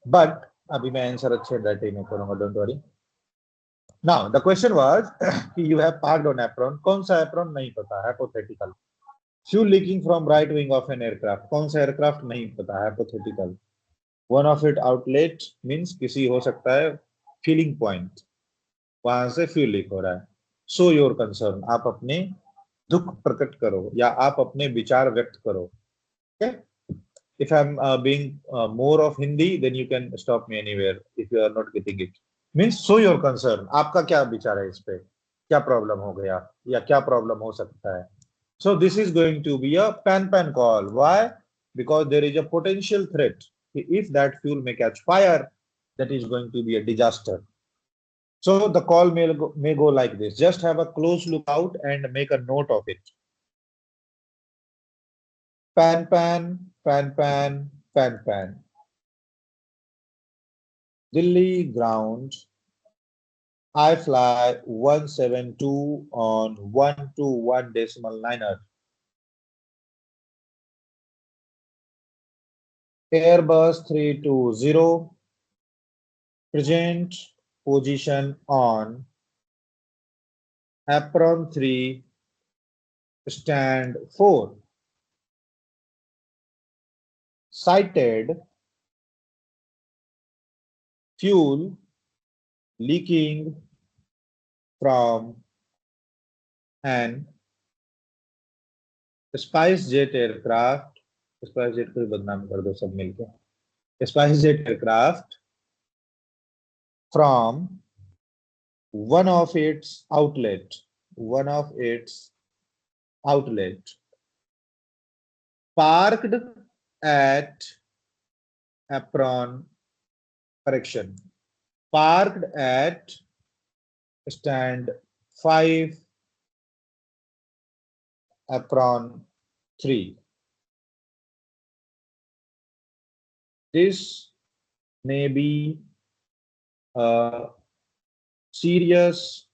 Speaker 1: बट अभी मैं आंसर अच्छे हैंडराइटिंग में करूंगा, don't worry. Now the question was कि you have parked on apron, कौन सा एप्रॉन नहीं पता, hypothetical. Fuel leaking from right wing of an aircraft, कौन सा एयरक्राफ्ट नहीं पता, hypothetical. One of it outlet means किसी हो सकता है फीलिंग पॉइंट, वहां से फ्यूल लीक हो रहा है। सो योर कंसर्न, आप अपने दुख प्रकट करो या आप अपने विचार व्यक्त करो। okay? If I'm being more of Hindi, then you can stop me anywhere if you are not getting it. Means show your concern, आपका क्या विचार है इस पे, क्या प्रॉब्लम हो गया या क्या प्रॉब्लम हो सकता है। So this is going to be a pan call. Why? Because there is a potential threat. If that fuel may catch fire, that is going to be a disaster. So the call may go like this. Just have a close look out and make a note of it. Pan, pan, pan, pan, pan. Delhi ground. I fly 172 on 121.9. Airbus 320. Present position on apron 3, stand 4. Sighted fuel leaking from an SpiceJet aircraft. SpiceJet को भी बदनाम कर दो सब मिलकर. SpiceJet aircraft from one of its outlet. Parked at apron. Correction. Parked at stand 5, apron 3. This may be a serious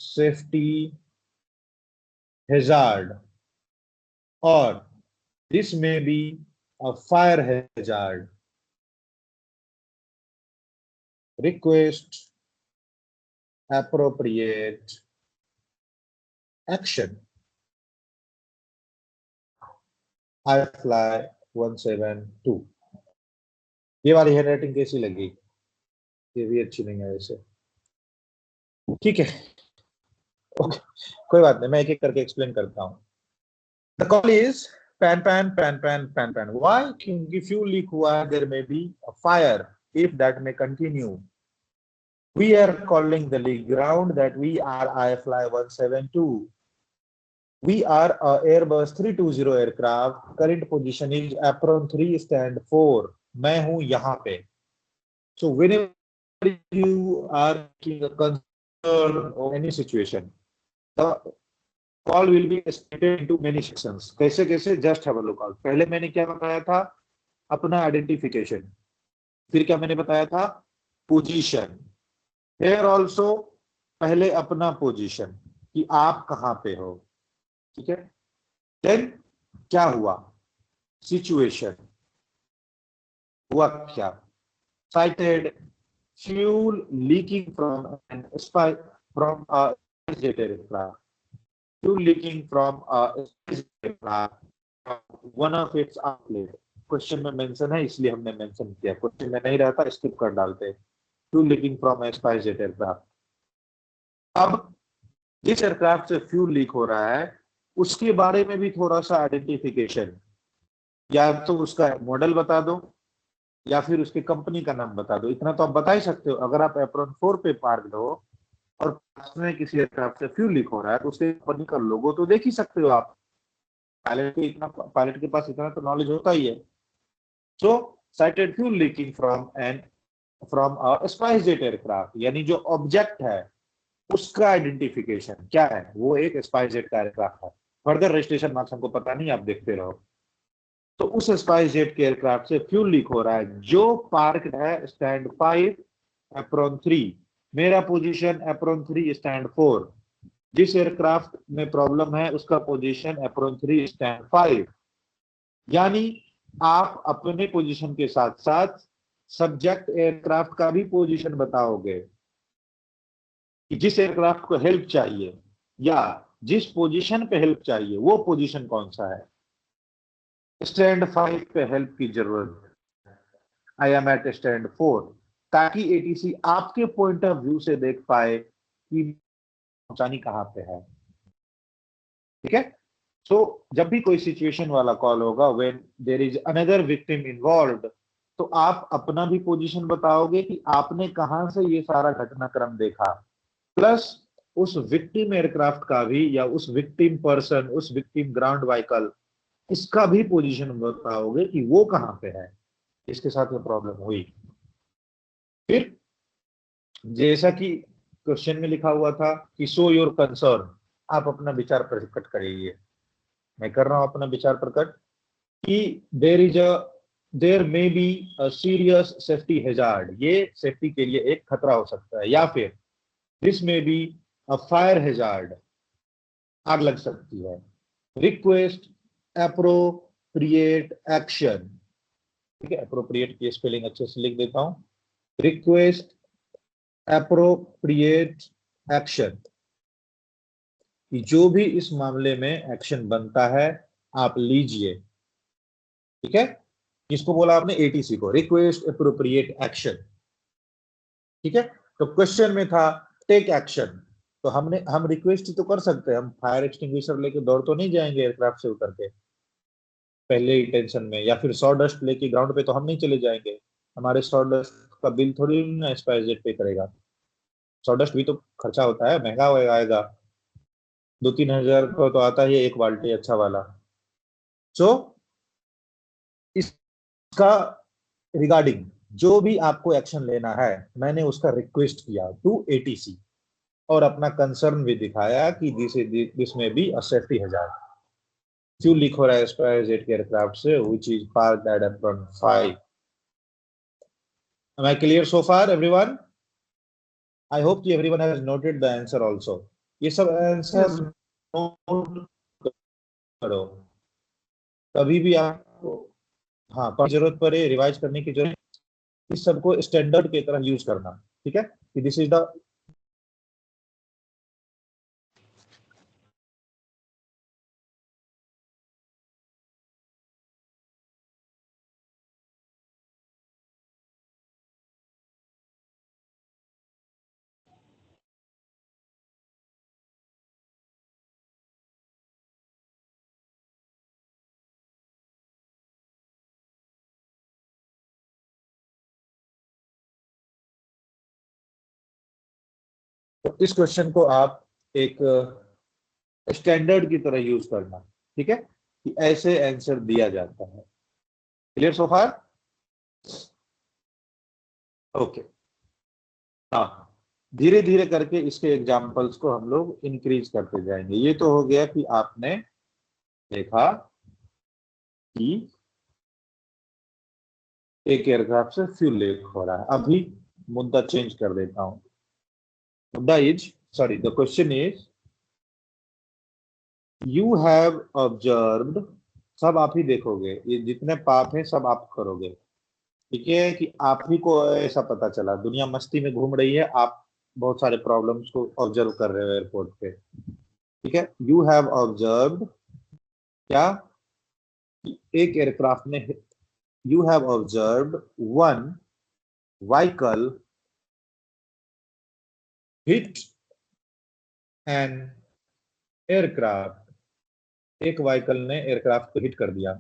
Speaker 1: safety hazard, or this may be a fire hazard. Request appropriate action. I fly 172. ये वाली handwriting कैसी लगी? ये भी अच्छी नहीं है वैसे. ठीक है, ओके, कोई बात नहीं, मैं एक एक करके एक्सप्लेन करता हूँ. The call is pan. Why? क्योंकि fuel leak हुआ, there may be a fire. If that may continue, we are calling the leak ground that we are IFly 172. We are a Airbus 320 aircraft. Current position is apron 3, stand 4. मैं हूं यहाँ पे. So whenever you are taking a concern or any situation, the call will be split into many sections. कैसे कैसे? Just have a look out. पहले मैंने क्या बताया था? अपना आइडेंटिफिकेशन. फिर क्या मैंने बताया था? पोजीशन. Here also पहले अपना पोजीशन कि आप कहाँ पे हो. ठीक है. Then क्या हुआ? सिचुएशन हुआ क्या? Sighted fuel leaking from a SpiceJet aircraft. Fuel leaking from a SpiceJet aircraft, one of its outlet. Question में मेंशन है इसलिए हमने मेंशन किया. क्वेश्चन में नहीं रहता स्किप कर डालते. Fuel leaking from a SpiceJet aircraft. अब जिस एयरक्राफ्ट से फ्यूल लीक हो रहा है उसके बारे में भी थोड़ा सा आइडेंटिफिकेशन, या तो उसका मॉडल बता दो या फिर उसकी कंपनी का नाम बता दो. इतना तो आप बता ही सकते हो. अगर आप एप्रॉन 4 पे पार्कड हो और पास में किसी एयरक्राफ्ट से फ्यूल लीक हो रहा है तो उसके कंपनी का लोगो तो देख ही सकते हो आप. पायलट के पास इतना तो नॉलेज होता ही है. So sighted fuel leaking from a SpiceJet aircraft, यानी जो ऑब्जेक्ट है उसका आइडेंटिफिकेशन क्या है? वो एक स्पाइसजेट का एयरक्राफ्ट है. फर्दर रजिस्ट्रेशन मार्क्स हमको पता नहीं, आप देखते रहो. तो उस स्पाइसजेट के एयरक्राफ्ट से फ्यूल लीक हो रहा है जो पार्कड है स्टैंड 5, एप्रॉन 3. मेरा पोजीशन एप्रॉन 3, स्टैंड 4. जिस एयरक्राफ्ट में प्रॉब्लम है उसका पोजीशन एप्रॉन 3, स्टैंड 5. यानी आप अपने पोजीशन के साथ साथ सब्जेक्ट एयरक्राफ्ट का भी पोजीशन बताओगे कि जिस एयरक्राफ्ट को हेल्प चाहिए या जिस पोजीशन पे हेल्प चाहिए वो पोजीशन कौन सा है. स्टैंड 5 पे हेल्प की जरूरत है. आई एम एट स्टैंड 4, ताकि एटीसी आपके पॉइंट ऑफ व्यू से देख पाए कि पहुंचानी कहां पे है. ठीक है. सो जब भी कोई सिचुएशन वाला कॉल होगा, when there is another victim involved, तो आप अपना भी पोजीशन बताओगे कि आपने कहां से ये सारा घटनाक्रम देखा, प्लस उस विक्टिम एयरक्राफ्ट का भी, या उस विक्टिम पर्सन, उस विक्टिम ग्राउंड व्हीकल, इसका भी पोजीशन बताओगे कि वो कहां पे है, इसके साथ में प्रॉब्लम हुई. फिर जैसा कि क्वेश्चन में लिखा हुआ था कि शो योर कंसर्न, आप अपना विचार प्रकट करिए. मैं कर रहा हूं अपना विचार प्रकट कि there is a there may be a serious safety hazard, ये सेफ्टी के लिए एक खतरा हो सकता है, या फिर this may be a fire hazard, आग लग सकती है। रिक्वेस्ट एप्रोप्रिएट एक्शन, ठीक है, एप्रोप्रिएट की स्पेलिंग अच्छे से लिख देता हूं, रिक्वेस्ट एप्रोप्रिएट एक्शन, कि जो भी इस मामले में एक्शन बनता है आप लीजिए, ठीक है। किसको बोला आपने? एटीसी को, रिक्वेस्ट एप्रोप्रिएट एक्शन, ठीक है। तो क्वेश्चन में था टेक एक्शन, तो हम रिक्वेस्ट तो कर सकते हैं, हम फायर एक्सटिंग्विशर लेके दौड़ तो नहीं जाएंगे एयरक्राफ्ट से उतर के पहले ही टेंशन में, या फिर सॉ डस्ट लेके ग्राउंड पे तो हम नहीं चले जाएंगे, हमारे सॉ डस्ट का बिल थोड़ी ना स्पाइसजेट पे करेगा, सॉ डस्ट भी तो खर्चा होता है, महंगा आएगा, 2-3 हजार का तो आता ही है एक बाल्टी अच्छा वाला। सो इसका रिगार्डिंग जो भी आपको एक्शन लेना है, मैंने उसका रिक्वेस्ट किया टू एटीसी, और अपना कंसर्न भी दिखाया कि this may be a safety hazard. Fuel leak हो रहा है स्पाइसजेट एयरक्राफ्ट से, which is parked at front 5। Am I clear so far, everyone? I hope कि everyone has noted the answer also. ये सब आंसर नोट करो, कभी भी आपको हाँ पर जरूरत पड़े रिवाइज करने की जरूरत, इस सबको स्टैंडर्ड की तरह यूज करना, ठीक है, कि दिस इज द इस क्वेश्चन को आप एक स्टैंडर्ड की तरह यूज करना, ठीक है, कि ऐसे आंसर दिया जाता है। क्लियर सो फार? ओके, हाँ, धीरे धीरे करके इसके एग्जाम्पल्स को हम लोग इंक्रीज करते जाएंगे। ये तो हो गया कि आपने देखा कि एक एयरक्राफ्ट से फ्यूल लीक हो रहा है। अभी मुद्दा चेंज कर देता हूं, मुद्दा is, sorry, the question is, you have observed, सब आप ही देखोगे, ये जितने पाप हैं सब आप करोगे, ठीक है, कि आप ही को ऐसा पता चला दुनिया मस्ती में घूम रही है, आप बहुत सारे प्रॉब्लम्स को ऑब्जर्व कर रहे हो एयरपोर्ट पे, ठीक है। यू हैव ऑब्जर्व्ड क्या? एक एयरक्राफ्ट ने, you have observed one vehicle hit an aircraft, एक व्हीकल ने एयरक्राफ्ट को हिट कर दिया।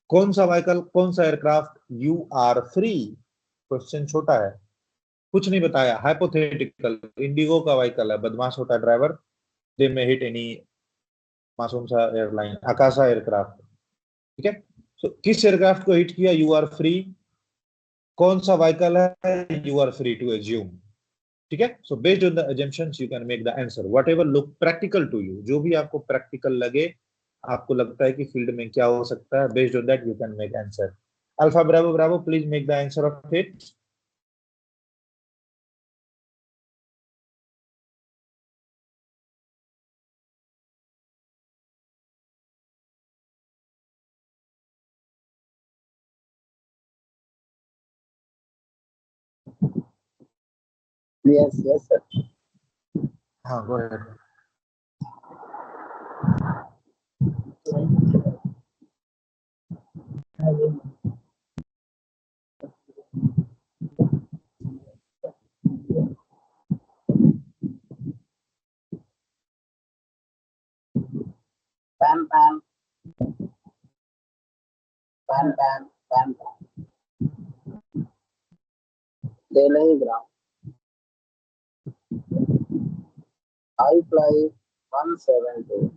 Speaker 1: कौन सा व्हीकल, कौन सा aircraft? You are free, question छोटा है, कुछ नहीं बताया, हाइपोथेटिकल, इंडिगो का व्हीकल है, बदमाश होता है ड्राइवर, दे में हिट एनी मासूम सा एयरलाइन, आकाशा एयरक्राफ्ट, ठीक है। so, किस एयरक्राफ्ट को हिट किया? यू आर फ्री, कौन सा व्हीकल है? You are free to assume, ठीक है। So based on the assumptions you can make the answer whatever look practical to you, जो भी आपको प्रैक्टिकल लगे, आपको लगता है कि फील्ड में क्या हो सकता है, based on that you can make answer. Alpha Bravo Bravo, please make the answer of it.
Speaker 2: Yes, yes, sir.
Speaker 1: हाँ, go ahead.
Speaker 2: Pam, pam, pam, pam, pam, pam. Delhi ground. I fly 172.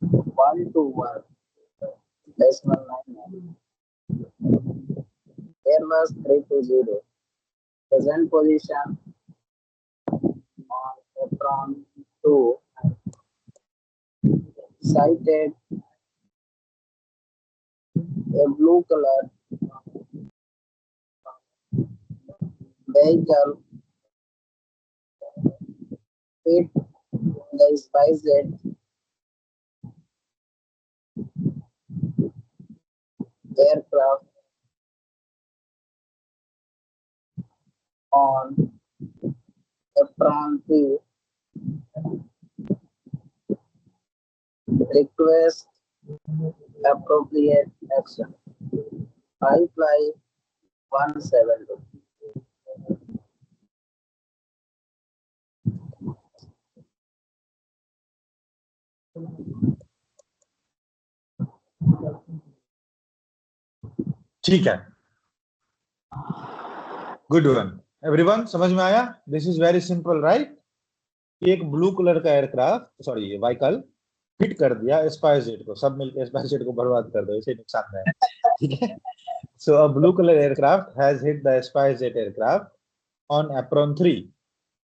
Speaker 2: 121. Decimal 99. Airbus 320. Present position on Apron 2. Sighted A blue color vehicle hit the SpiceJet aircraft on Apron 3. Request appropriate action. I fly 172.
Speaker 1: ठीक है, good one everyone, समझ में आया? This is very simple right. एक blue colour का aircraft sorry vehicle hit कर दिया SpiceJet को, सब मिलकर स्पाइसजेट को बर्बाद कर दो, इसे नुकसान है। ठीक है, so a blue colour aircraft has hit the SpiceJet aircraft on apron 3,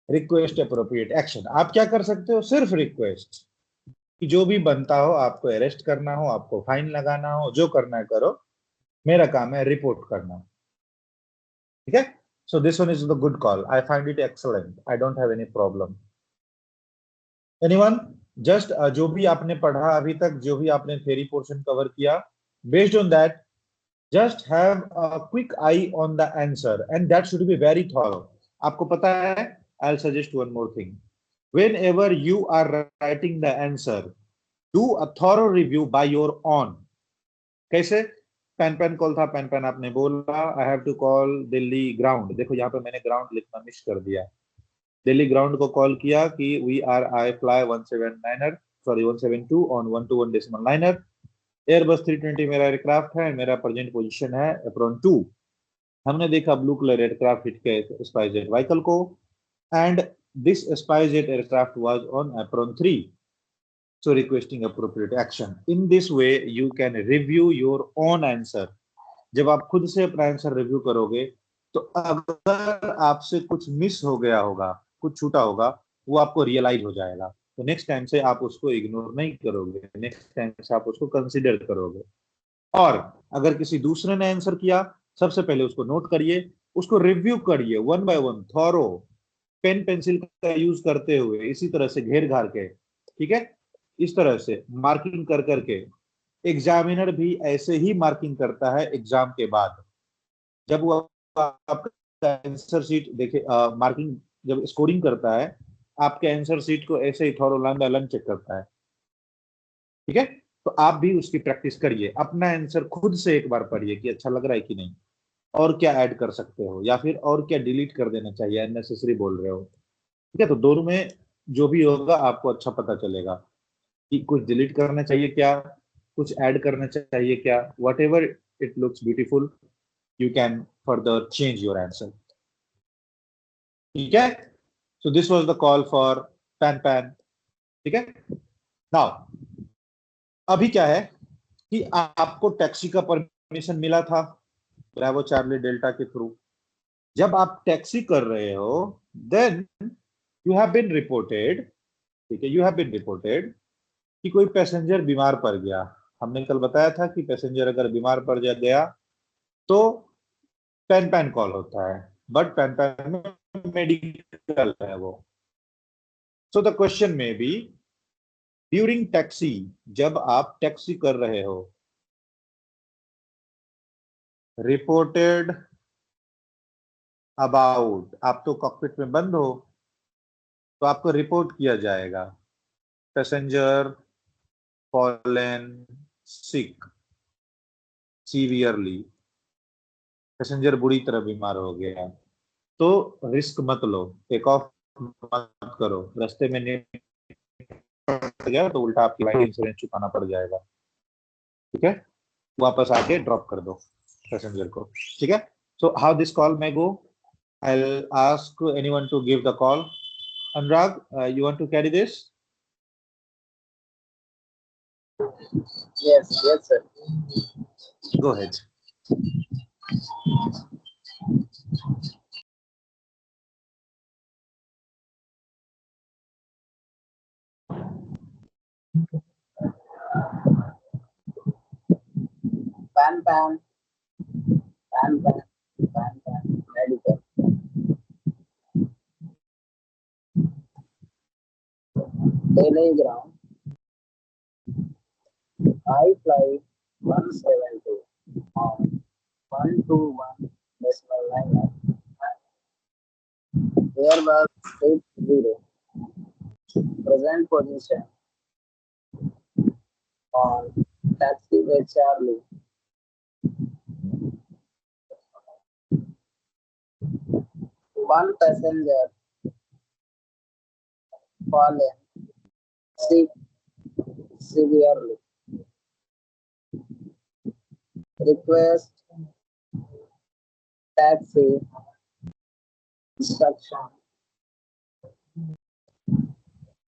Speaker 1: request appropriate action. आप क्या कर सकते हो? सिर्फ रिक्वेस्ट कि जो भी बनता हो, आपको अरेस्ट करना हो, आपको फाइन लगाना हो, जो करना है करो, मेरा काम है रिपोर्ट करना। ठीक है, so this one is the good call, I find it excellent, I don't have any problem. Anyone? Just जो भी आपने पढ़ा अभी तक, जो भी आपने थ्योरी पोर्शन कवर किया, based on that just have a quick eye on the answer and that should be very thorough. आपको पता है, I'll suggest one more thing. Whenever you are writing the answer, do a thorough review by your own. कैसे? Pan call था, pan आपने बोला I have to call Delhi ground, देखो यहाँ पे मैंने ग्राउंड लिखना मिस कर दिया। दिल्ली ग्राउंड को कॉल किया कि we are I fly 179er sorry 172 on 121 decimal liner. Airbus 320 मेरा एयरक्राफ्ट है, मेरा प्रेजेंट पोजीशन है एप्रॉन 2। हमने देखा ब्लू कलर एयरक्राफ्ट हिट के स्पाइसजेट व्हीकल को and this SpiceJet aircraft was on apron 3, so requesting appropriate action. In this way you can review your own answer. जब आप खुद से अपना आंसर रिव्यू करोगे तो अगर आपसे कुछ मिस हो गया होगा, कुछ छूटा होगा, वो आपको रियलाइज हो जाएगा, तो नेक्स्ट टाइम से आप उसको इग्नोर नहीं करोगे, नेक्स्ट टाइम से आप उसको कंसिडर करोगे। और अगर किसी दूसरे ने आंसर किया, सबसे पहले उसको नोट करिए, उसको रिव्यू करिए one by one, thorough, pen pencil का यूज करते हुए, इसी तरह से घेर घार के, ठीक है, इस तरह से मार्किंग कर करके। एग्जामिनर भी ऐसे ही मार्किंग करता है एग्जाम के बाद, जब वो आपका आंसर शीट देखे, मार्किंग जब स्कोरिंग करता है आपके आंसर शीट को ऐसे ही थोड़ा लाइन बाय लाइन चेक करता है। ठीक है, तो आप भी उसकी प्रैक्टिस करिए, अपना आंसर खुद से एक बार पढ़िए कि अच्छा लग रहा है कि नहीं, और क्या ऐड कर सकते हो या फिर और क्या डिलीट कर देना चाहिए, अननेसेसरी बोल रहे हो। ठीक है, तो दोनों में जो भी होगा आपको अच्छा पता चलेगा कि कुछ डिलीट करना चाहिए क्या, कुछ ऐड करना चाहिए क्या, what ever it looks beautiful you can further change your answer. ठीक है, so this was the call for pan. ठीक है, now अभी क्या है कि आपको टैक्सी का परमिशन मिला था ब्रावो चार्ली डेल्टा के थ्रू। जब आप टैक्सी कर रहे हो then you have been reported, ठीक है, यू हैव बीन रिपोर्टेड कि कोई पैसेंजर बीमार पड़ गया। हमने कल बताया था कि पैसेंजर अगर बीमार पड़ गया तो पैन कॉल होता है, बट पैन में मेडिकल है वो। सो द क्वेश्चन में बी ड्यूरिंग टैक्सी, जब आप टैक्सी कर रहे हो, रिपोर्टेड अबाउट, आप तो कॉकपिट में बंद हो तो आपको रिपोर्ट किया जाएगा passenger fallen sick severely, passenger बुरी तरह बीमार हो गया, तो रिस्क मत लो, टेक ऑफ मत करो, रास्ते में गया तो उल्टा आपकी बाइक इंश्योरेंस चुकाना पड़ जाएगा। ठीक है, वापस आके ड्रॉप कर दो पैसेंजर को। ठीक है, so how this call may go, I'll ask anyone to give the call. Anurag, you want to carry this?
Speaker 2: Yes, sir.
Speaker 1: Go ahead.
Speaker 2: pan pan medical. Telegram. I fly 172 on 121.9. Airbus 80. Present position on taxiway Charlie. One passenger fallen sick severely. Request taxi instruction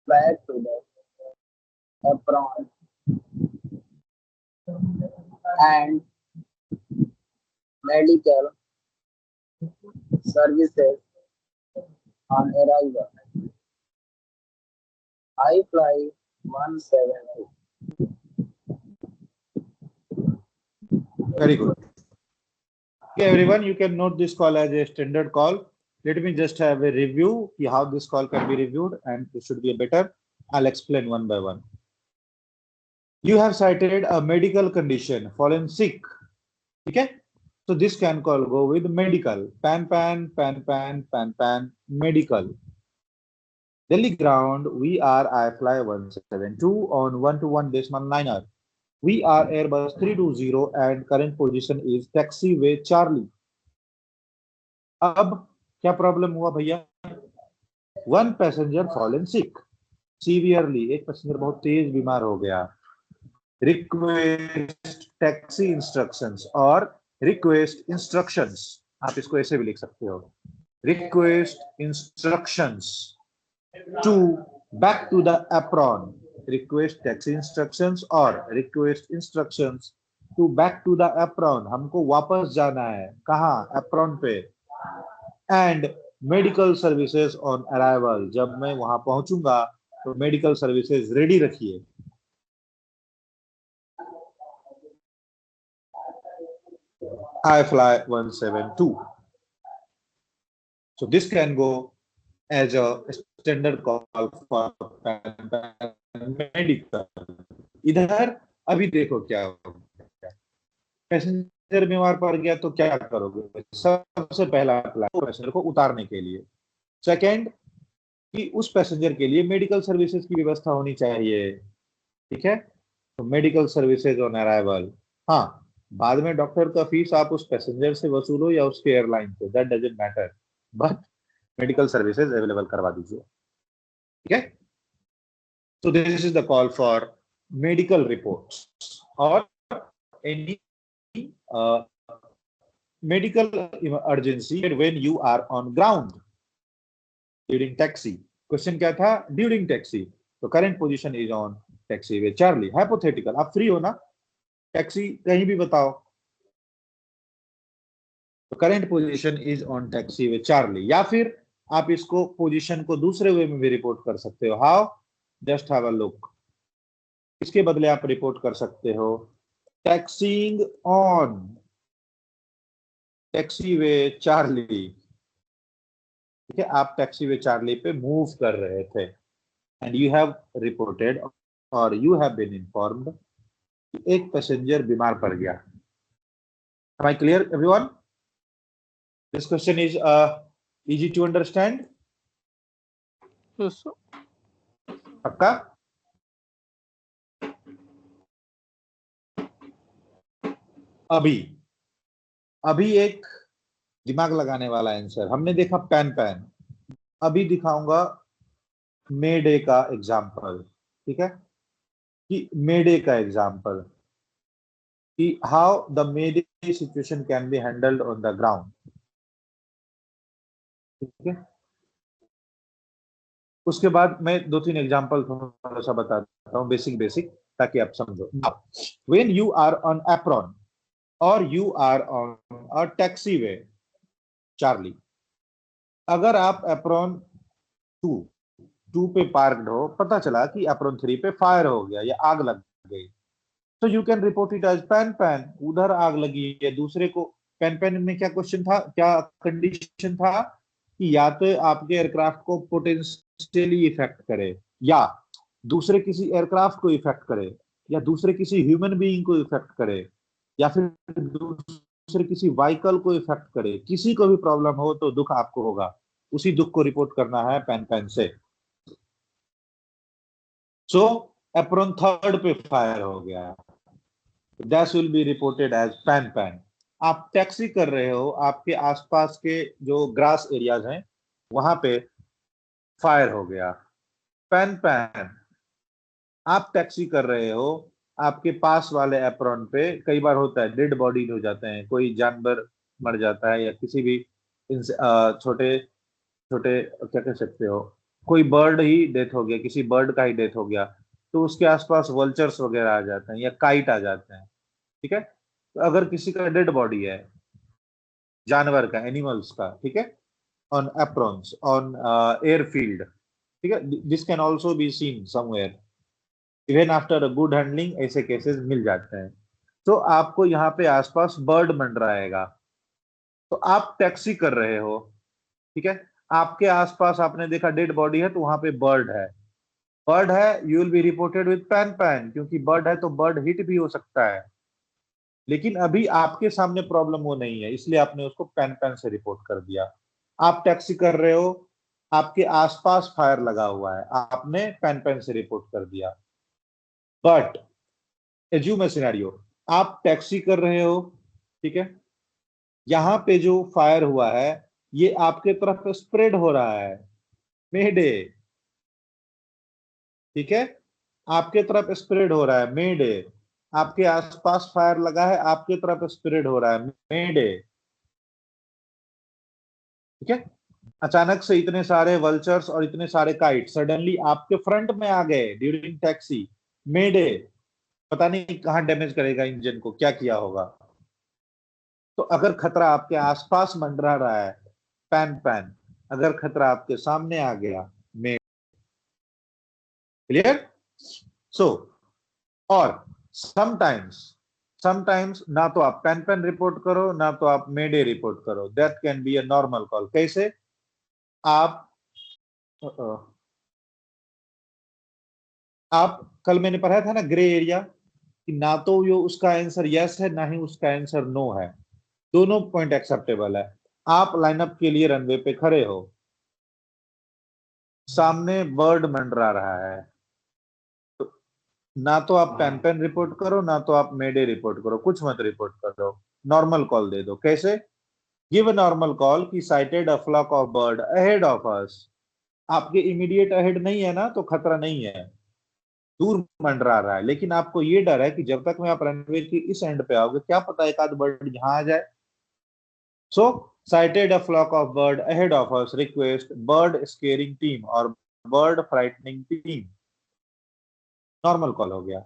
Speaker 2: back to the apron and medical services on arrival. I fly 172.
Speaker 1: Very good. Okay, everyone, you can note this call as a standard call. Let me just have a review how this call can be reviewed, and it should be a better. I'll explain one by one. You have cited a medical condition, fallen sick. Okay, so this can call go with medical. Pan, medical. Delhi ground, we are iFly 172 on 121.9er. We are Airbus 320 and current position is taxiway Charlie. अब क्या problem हुआ भैया? One passenger fallen sick severely. एक passenger बहुत तेज बीमार हो गया. Request taxi instructions और request instructions. आप इसको ऐसे भी लिख सकते हो. Request instructions to back to the apron. Request taxi instructions और request instructions to back to the apron. हमको वापस जाना है. कहाँ? apron पे. And medical services on arrival. जब मैं वहां पहुंचूंगा तो मेडिकल सर्विसेज रेडी रखिए. I fly 172. So this can go as a standard call for medical. इधर अभी देखो क्या होगा. पैसेंजर बीमार पड़ गया तो क्या करोगे? सबसे पहला प्लान पैसेंजर को उतारने के लिए. सेकंड कि उस पैसेंजर के लिए मेडिकल सर्विसेज की व्यवस्था होनी चाहिए. ठीक है, तो मेडिकल सर्विसेज ऑन अराइवल. हाँ, बाद में डॉक्टर का फीस आप उस पैसेंजर से वसूलो या उसके एयरलाइन से, that doesn't matter, but medical services available करवा दीजिए. ठीक है, so this is the call for medical reports or any medical emergency when you are on ground during taxi. Question क्या था? During taxi. So current position is on taxiway Charlie. Hypothetical. आप free हो ना? Taxi कहीं भी बताओ. तो current position is on taxiway Charlie. या फिर आप इसको पोजीशन को दूसरे वे में भी रिपोर्ट कर सकते हो. How? Just have a look. इसके बदले आप रिपोर्ट कर सकते हो टैक्सीइंग ऑन टैक्सीवे चार्ली. ठीक है, आप टैक्सीवे चार्ली पे मूव कर रहे थे एंड यू हैव रिपोर्टेड और यू हैव बीन इन्फॉर्म्ड एक पैसेंजर बीमार पड़ गया. Am I clear, everyone? This question is easy to understand.
Speaker 3: Yes, sir.
Speaker 1: पक्का? अभी एक दिमाग लगाने वाला आंसर. हमने देखा पैन. अभी दिखाऊंगा मेडे का एग्जाम्पल. ठीक है, कि मेडे का एग्जाम्पल कि how the mayday situation can be handled on the ground. ठीक है, उसके बाद मैं 2-3 एग्जाम्पल थोड़ा सा बताता हूँ बेसिक ताकि आप समझो. When you are on apron और you are on a taxiway Charlie. अगर आप एप्रॉन 2 पे पार्कड हो, पता चला कि एप्रॉन 3 पे फायर हो गया या आग लग गई, तो you can report it as pan pan. उधर आग लगी है, दूसरे को पैन पैन में क्या क्वेश्चन था, क्या कंडीशन था कि या तो आपके एयरक्राफ्ट को पोटेंशियली इफेक्ट करे, या दूसरे किसी एयरक्राफ्ट को इफेक्ट करे, या दूसरे किसी ह्यूमन बीइंग को इफेक्ट करे, या फिर दूसरे किसी व्हीकल को इफेक्ट करे। किसी को भी प्रॉब्लम हो तो दुख आपको होगा, उसी दुख को रिपोर्ट करना है पैन पैन से। सो एप्रॉन थर्ड पे फायर हो गया, that will be reported as pan pan. आप टैक्सी कर रहे हो, आपके आसपास के जो ग्रास एरियाज हैं वहां पे फायर हो गया, पैन पैन। आप टैक्सी कर रहे हो, आपके पास वाले एप्रॉन पे कई बार होता है डेड बॉडी हो जाते हैं, कोई जानवर मर जाता है, या किसी भी छोटे छोटे क्या कह सकते हो, कोई बर्ड ही डेथ हो गया, किसी बर्ड का ही डेथ हो गया, तो उसके आसपास वल्चर्स वगैरह आ जाते हैं या काइट आ जाते हैं। ठीक है, तो अगर किसी का डेड बॉडी है, जानवर का, एनिमल्स का, ठीक है, ऑन एप्रॉन्स, ऑन एयरफील्ड, ठीक है, this can also be seen somewhere, even after good handling ऐसे केसेस मिल जाते हैं। तो आपको यहाँ पे आसपास बर्ड मंडराएगा, तो आप टैक्सी कर रहे हो, ठीक है, आपके आसपास आपने देखा डेड बॉडी है तो वहां पे बर्ड है, बर्ड है, you will be reported with pan pan, क्योंकि बर्ड है तो बर्ड हिट भी हो सकता है। लेकिन अभी आपके सामने प्रॉब्लम वो नहीं है, इसलिए आपने उसको पैन पैन से रिपोर्ट कर दिया। आप टैक्सी कर रहे हो, आपके आसपास फायर लगा हुआ है, आपने पैन पैन से रिपोर्ट कर दिया। बट एज्यूम ए सिनेरियो, आप टैक्सी कर रहे हो, ठीक है, यहां पे जो फायर हुआ है ये आपके तरफ स्प्रेड हो रहा है, मेडे, ठीक है, आपके तरफ स्प्रेड हो रहा है, मेडे, आपके आसपास फायर लगा है, आपके तरफ स्प्रेड हो रहा है, मेडे, ठीक है। अचानक से इतने सारे वल्चर्स और इतने सारे काइट सडनली आपके फ्रंट में आ गए ड्यूरिंग टैक्सी, मेडे। पता नहीं कहां डैमेज करेगा इंजन को, क्या किया होगा। तो अगर खतरा आपके आसपास मंडरा रहा है, पैन पैन, अगर खतरा आपके सामने आ गया, मेड। क्लियर? सो और समटाइम्स समटाइम्स ना तो आप पैन पैन रिपोर्ट करो ना तो आप मेडे रिपोर्ट करो, that can be a normal call. कैसे? आप कल मैंने पढ़ा था ना ग्रे एरिया, कि ना तो यो उसका आंसर यस है ना ही उसका आंसर नो है, दोनों पॉइंट एक्सेप्टेबल है। आप लाइनअप के लिए रनवे पे खड़े हो, सामने बर्ड मंडरा रहा है, तो ना तो आप पैन पैन रिपोर्ट करो ना तो आप मेडे रिपोर्ट करो, कुछ मत रिपोर्ट करो, नॉर्मल कॉल दे दो। कैसे? गिव अ नॉर्मल कॉल कि sighted a flock of bird ahead of us. आपके इमीडिएट अहेड नहीं है ना, तो खतरा नहीं है, दूर मंडरा रहा है, लेकिन आपको ये डर है कि जब तक मैं आप रनवे की इस एंड पे आओगे क्या पता एक आध बर्ड यहां आ जाए। सो sighted a flock of bird ahead of us, request bird scaring team और bird frightening team। Normal call हो गया।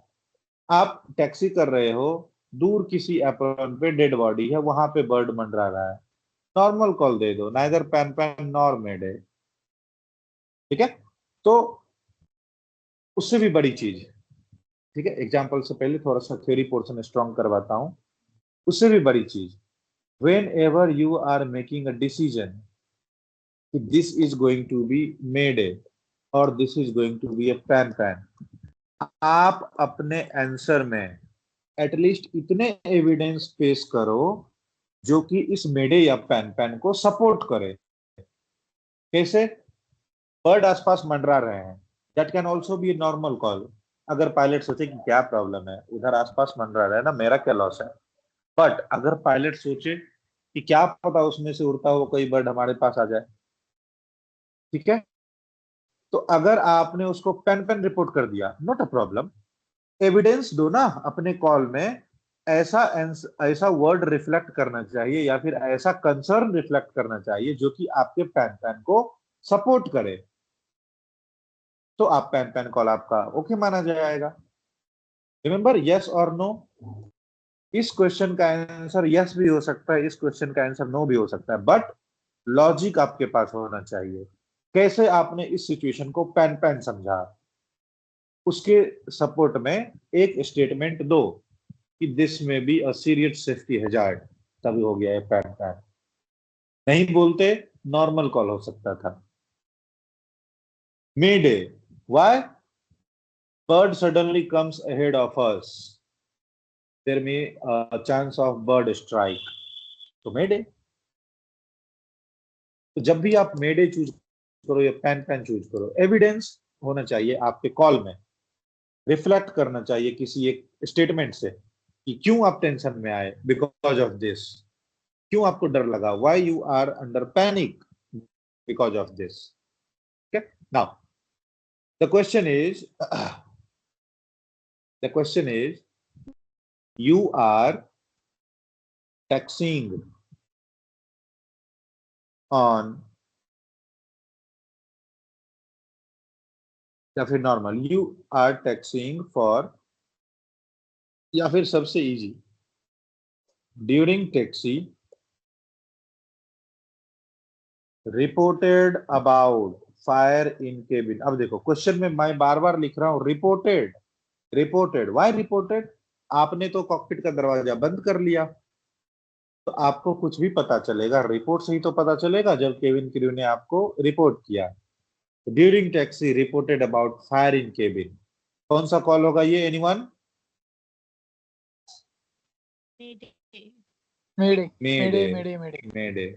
Speaker 1: आप टैक्सी कर रहे हो, दूर किसी एप्रॉन पे डेड बॉडी है, वहां पे बर्ड मंडरा रहा है, नॉर्मल कॉल दे दो, नाइदर पैन पैन नॉर मेडे। ठीक है, तो उससे भी बड़ी चीज, ठीक है, एग्जाम्पल से पहले थोड़ा सा थ्योरी पोर्शन स्ट्रॉन्ग करवाता हूं। उससे भी बड़ी चीज, whenever you are making a decision, this is going to be made or this is going to be a pan pan, आप अपने आंसर में एटलीस्ट इतने एविडेंस पेश करो जो कि इस मेडे या पैन पैन को सपोर्ट करे। कैसे? बर्ड आसपास मंडरा रहे हैं, that can also be normal call. अगर पायलट सोचे कि क्या प्रॉब्लम है, उधर आसपास मंडरा रहा है ना, मेरा क्या लॉस है। बट अगर पायलट सोचे कि क्या पता उसमें से उड़ता हुआ कोई बर्ड हमारे पास आ जाए, ठीक है, तो अगर आपने उसको पेन पेन रिपोर्ट कर दिया, नॉट अ प्रॉब्लम, एविडेंस दो ना अपने कॉल में, ऐसा ऐसा वर्ड रिफ्लेक्ट करना चाहिए या फिर ऐसा कंसर्न रिफ्लेक्ट करना चाहिए जो कि आपके पैन पैन को सपोर्ट करे, तो आप पैन पैन कॉल आपका ओके माना जाएगा। रिमेंबर, यस और नो, इस क्वेश्चन का आंसर यस भी हो सकता है, इस क्वेश्चन का आंसर नो भी हो सकता है, बट लॉजिक आपके पास होना चाहिए। कैसे आपने इस सिचुएशन को पैन पैन समझा, उसके सपोर्ट में एक स्टेटमेंट दो। कि this may be a serious safety hazard, तभी हो गया है पैन पैन। नहीं बोलते नॉर्मल कॉल हो सकता था। Mayday, why? Bird suddenly comes ahead of us. There may a chance of bird strike. तो मे डे। तो जब भी आप मे डे चूज करो या पैन पैन चूज करो, एविडेंस होना चाहिए आपके कॉल में, रिफ्लेक्ट करना चाहिए किसी एक स्टेटमेंट से कि क्यों आप टेंशन में आए, बिकॉज ऑफ दिस, क्यों आपको डर लगा, why you are under panic because of this. Okay, now the question is you are taxiing on, या फिर normal you are taxiing for, या फिर सबसे easy during taxi reported about fire in cabin. अब देखो क्वेश्चन में मैं बार बार लिख रहा हूं रिपोर्टेड, रिपोर्टेड, व्हाई रिपोर्टेड? आपने तो कॉकपिट का दरवाजा बंद कर लिया, तो आपको कुछ भी पता चलेगा रिपोर्ट से ही तो पता चलेगा जब केबिन क्रू ने आपको रिपोर्ट किया। During taxi reported about fire in cabin, कौन सा कॉल होगा ये? Anyone?
Speaker 3: Mayday.
Speaker 1: Mayday.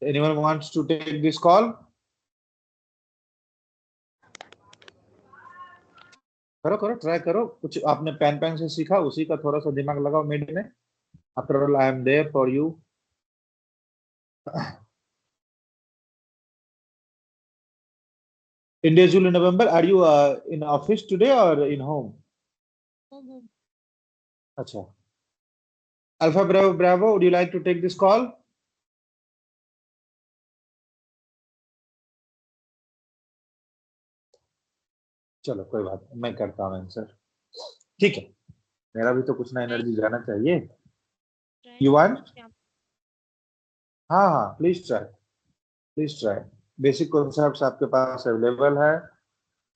Speaker 1: Anyone wants to take this call? करो करो, ट्राई करो, कुछ आपने पैन पैन से सीखा उसी का थोड़ा सा दिमाग लगाओ मेडे में। After all I am there for you. In days July November, are you in office today or in home? अच्छा, Alpha Bravo Bravo, would you like to take this call? चलो कोई बात नहीं, मैं करता हूँ आंसर, ठीक है, मेरा भी तो कुछ ना एनर्जी जाना चाहिए। You want? हाँ हाँ, प्लीज ट्राई। बेसिक कॉन्सेप्ट्स आपके पास अवेलेबल है,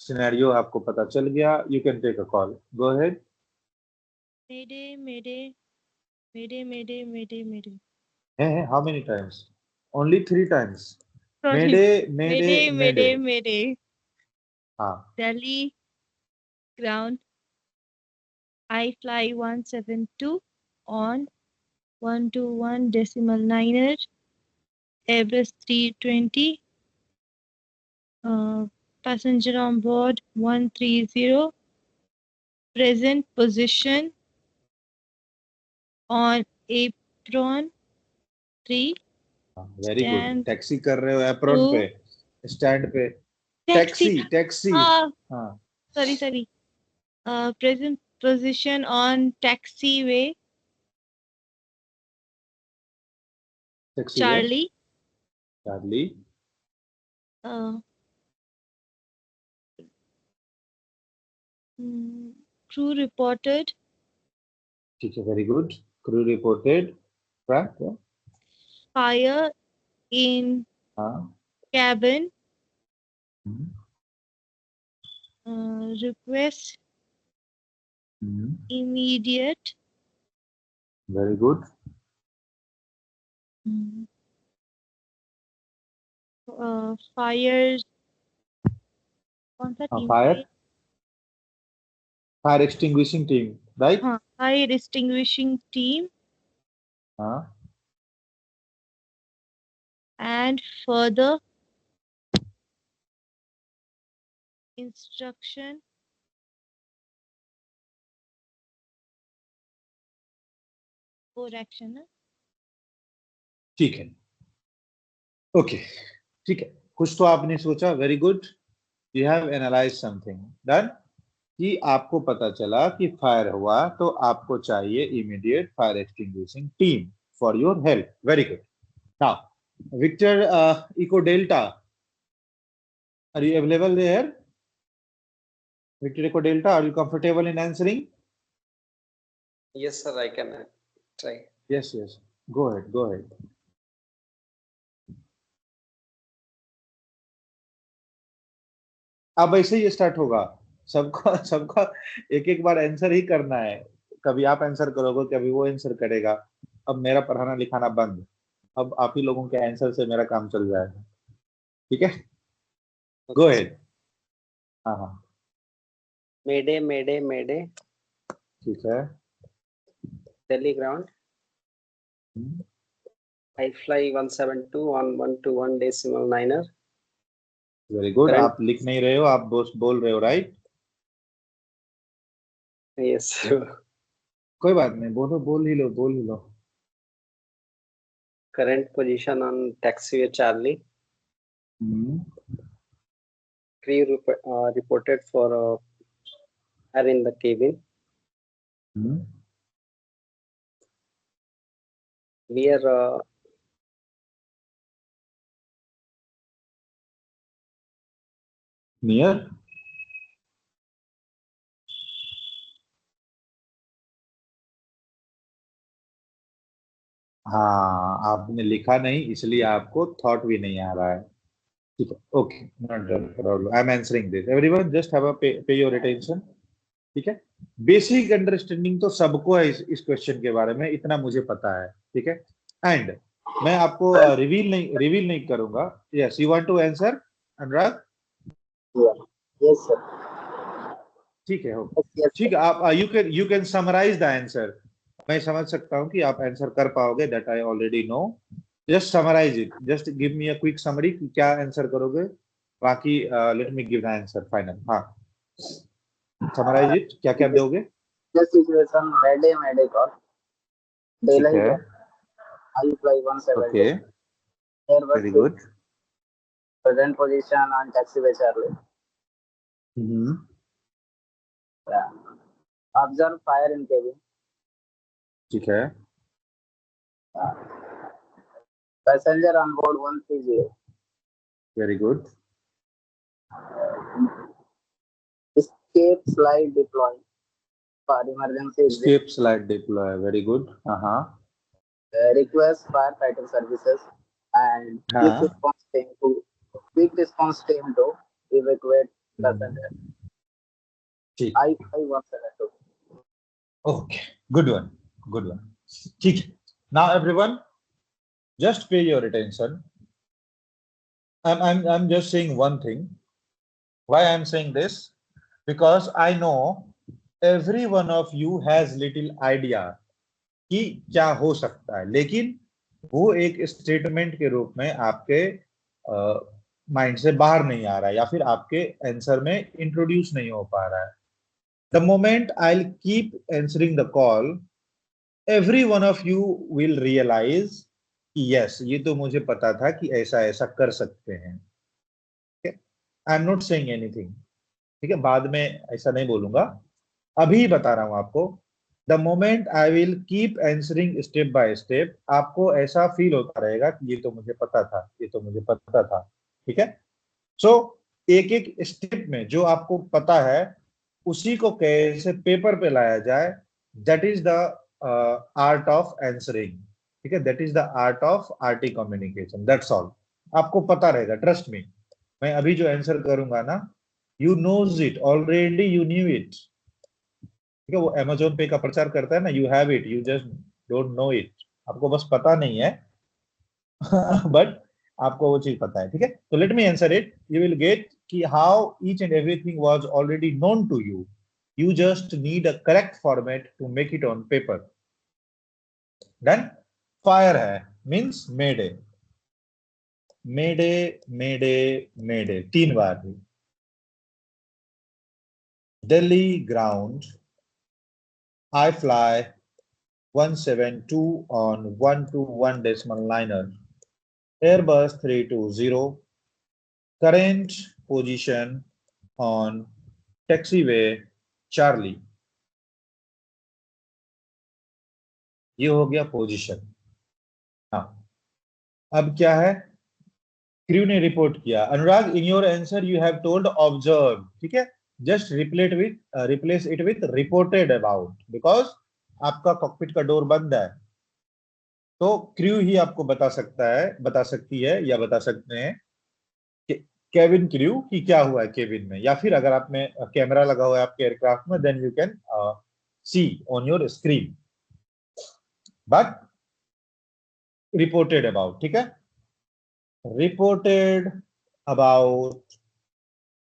Speaker 1: सिनेरियो आपको पता चल गया, you can take a call, go ahead.
Speaker 5: Mayday.
Speaker 1: है how many times? Only 3 times.
Speaker 5: Sorry.
Speaker 1: Mayday. हाँ,
Speaker 5: Delhi ground. I fly 172 on 121.9er. Airbus 320. Passenger on board 130. Present position on apron 3.
Speaker 1: Very good.
Speaker 5: Stand
Speaker 1: taxi कर रहे हो Ephron पे, stand पे, taxi. हाँ,
Speaker 5: Sorry. Present position on taxiway
Speaker 1: taxi
Speaker 5: Charlie. Crew reported
Speaker 1: ठीक है, very good. Crew reported
Speaker 5: fire in
Speaker 1: हाँ,
Speaker 5: cabin. Request immediate
Speaker 1: very good.
Speaker 5: fire. कौन सा team?
Speaker 1: Fire extinguishing team, right?
Speaker 5: हाँ, fire extinguishing team
Speaker 1: हाँ,
Speaker 5: and further instruction for action.
Speaker 1: ठीक है, okay, ठीक है, कुछ तो आपने सोचा, very good, you have analyse something, done, कि आपको पता चला कि फायर हुआ तो आपको चाहिए immediate fire extinguishing team for your help, very good. Now Victor Echo Delta, are you available there? Victor Echo Delta, are you comfortable in answering?
Speaker 2: Yes, sir, I can try.
Speaker 1: Yes, go ahead. अब ऐसे ही start होगा, सबका एक बार answer ही करना है, कभी आप answer करोगे, कभी वो आंसर करेगा। अब मेरा पढ़ाना लिखाना बंद, अब आप ही लोगों के आंसर से मेरा काम चल जाएगा। ठीक है, गो अहेड। हाँ हाँ
Speaker 2: Mayday, Mayday, Mayday.
Speaker 1: ठीक है।
Speaker 2: Delhi ground. I fly 172 on 121 decimal niner.
Speaker 1: Very good.
Speaker 2: Current-
Speaker 1: आप लिख नहीं रहे हो, आप बोल रहे हो, राइट?
Speaker 2: Yes.
Speaker 1: कोई बात नहीं, बोल ही लो, बोल ही लो।
Speaker 2: Current position on taxiway Charlie. Crew reported for air in the cabin. We are
Speaker 1: near. हाँ, आपने लिखा नहीं इसलिए आपको थॉट भी नहीं आ रहा है। ठीक है, okay, not problem, I am answering this. Everyone just have अ पे योर अटेंशन। ठीक है, बेसिक अंडरस्टैंडिंग तो सबको है इस क्वेश्चन के बारे में, इतना मुझे पता है। ठीक है, एंड मैं आपको रिवील नहीं करूंगा। Yes, you want to answer Anurag?
Speaker 2: yes sir.
Speaker 1: ठीक है,
Speaker 2: Yes,
Speaker 1: ठीक है। आप you can summarise the answer. मैं समझ सकता हूँ कि आप आंसर कर पाओगे, that I already know. Just summarise it, just give me a quick summary कि क्या आंसर करोगे, बाकी let me give the answer final. हाँ, समराइज इट, क्या क्या दोगे?
Speaker 2: This situation, Mayday, Mayday call.
Speaker 1: ठीक
Speaker 2: Delhi
Speaker 1: है,
Speaker 2: ground. I fly 172.
Speaker 1: Okay,
Speaker 2: Airbus
Speaker 1: very good.
Speaker 2: present position on taxiway Charlie. Yeah. Observe fire in cabin.
Speaker 1: ठीक है,
Speaker 2: Passenger on board 130.
Speaker 1: Very good.
Speaker 2: Escape slide deploy for emergency exit.
Speaker 1: Escape slide deploy, very good. हाँ
Speaker 2: Request firefighter services and
Speaker 1: हाँ,
Speaker 2: quick response team to evacuate passenger.
Speaker 1: ठीक,
Speaker 2: I-172.
Speaker 1: Okay, good one, good one. ठीक है, now everyone just pay your attention. I'm just saying one thing. Why I'm saying this? Because I know every one of you has little idea कि क्या हो सकता है, लेकिन वो एक स्टेटमेंट के रूप में आपके माइंड से बाहर नहीं आ रहा है, या फिर आपके आंसर में इंट्रोड्यूस नहीं हो पा रहा है। The moment I'll keep answering the call, every one of you will realize कि यस, ये तो मुझे पता था कि ऐसा ऐसा कर सकते हैं। I am not saying anything. ठीक है, बाद में ऐसा नहीं बोलूंगा, अभी बता रहा हूं आपको। The moment I will keep answering step by step, आपको ऐसा फील होता रहेगा कि ये तो मुझे पता था, ये तो मुझे पता था। ठीक है, सो एक एक स्टेप में जो आपको पता है उसी को कैसे पेपर पे लाया जाए, that is the art of answering. ठीक है, that is the art of RT communication, that's all. आपको पता रहेगा, ट्रस्ट मी। मैं अभी जो आंसर करूंगा ना, you knows it already, you knew it. ठीक है, वो अमेजोन पे का प्रचार करता है ना, you have it, you just don't no it. आपको बस पता नहीं है बट आपको वो चीज पता है। ठीक है, तो let me answer it, you will get कि how each and everything was already known to you, you just need a correct format to make it on paper. Then fire है means mayday, mayday, mayday, mayday, 3 bar he. Delhi ground, I fly 172 on 121 decimal liner, Airbus 320, current position on taxiway Charlie। ये हो गया position. हाँ, अब क्या है, crew ने report किया। Anurag, in your answer you have told observe. ठीक है, just replace it with reported about, because आपका कॉकपिट का डोर बंद है, तो क्रू ही आपको बता सकती है या बता सकते हैं केबिन क्रू कि क्या हुआ है केबिन में, या फिर अगर आप में कैमरा लगा हुआ है आपके एयरक्राफ्ट में, then you can see on your screen, but reported about, ठीक है? Reported about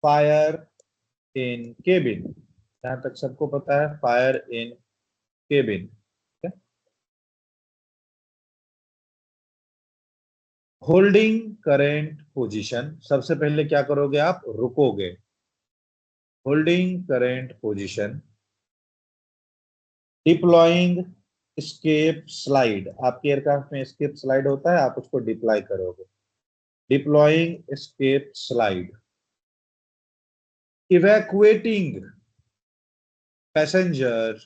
Speaker 1: fire in cabin, जहां तक सबको पता है fire in cabin, ठीक है? होल्डिंग करेंट पोजीशन, सबसे पहले क्या करोगे आप? रुकोगे। Holding current position. Deploying escape slide, आपके एयरक्राफ्ट में एस्केप स्लाइड होता है, आप उसको डिप्लॉय करोगे। Deploying escape slide. Evacuating passenger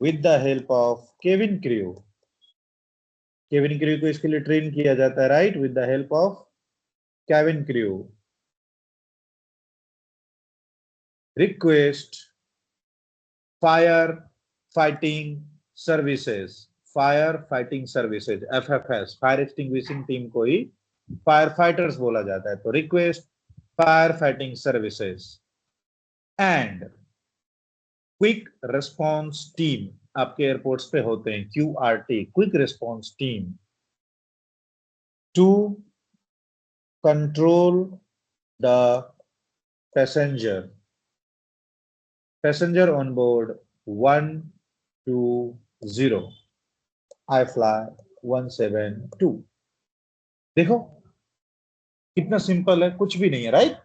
Speaker 1: with the help of cabin crew, cabin crew को इसके लिए ट्रेन किया जाता है, right? With the help of cabin crew. Request fire fighting services, fire fighting services, FFS, fire extinguishing team को ही fire fighters बोला जाता है। तो request fire fighting services and quick response team, आपके एयरपोर्ट्स पे होते हैं QRT, quick response team, to control the passenger, passenger on board 120, I fly 172। देखो कितना सिंपल है, कुछ भी नहीं है, राइट?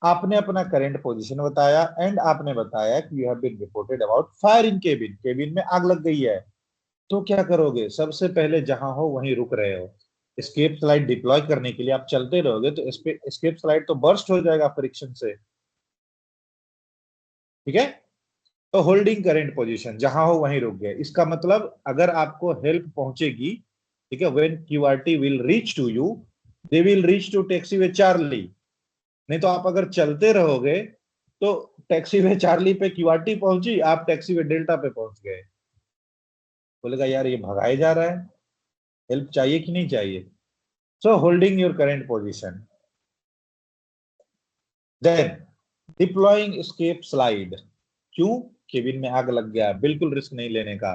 Speaker 1: आपने अपना करंट पोजीशन बताया एंड आपने बताया कि you have been reported about fire in cabin, cabin में आग लग गई है। तो क्या करोगे? सबसे पहले जहां हो वहीं रुक रहे हो। एस्केप स्लाइड डिप्लॉय करने के लिए आप चलते रहोगे तो एस्केप स्लाइड तो बर्स्ट हो जाएगा फ्रिक्शन से, ठीक है? तो होल्डिंग करंट पोजीशन, जहां हो वहीं रुक गए। इसका मतलब अगर आपको हेल्प पहुंचेगी, ठीक है, when QRT will reach to you, they will reach to taxiway Charlie. नहीं तो आप अगर चलते रहोगे तो टैक्सीवे चार्ली पे QRT पहुंची, आप टैक्सीवे डेल्टा पे पहुंच गए। बोलेगा यार ये भगाए जा रहा है, हेल्प चाहिए कि नहीं चाहिए? So holding your current position. Then deploying escape slide. क्यों? केबिन में आग लग गया, बिल्कुल रिस्क नहीं लेने का।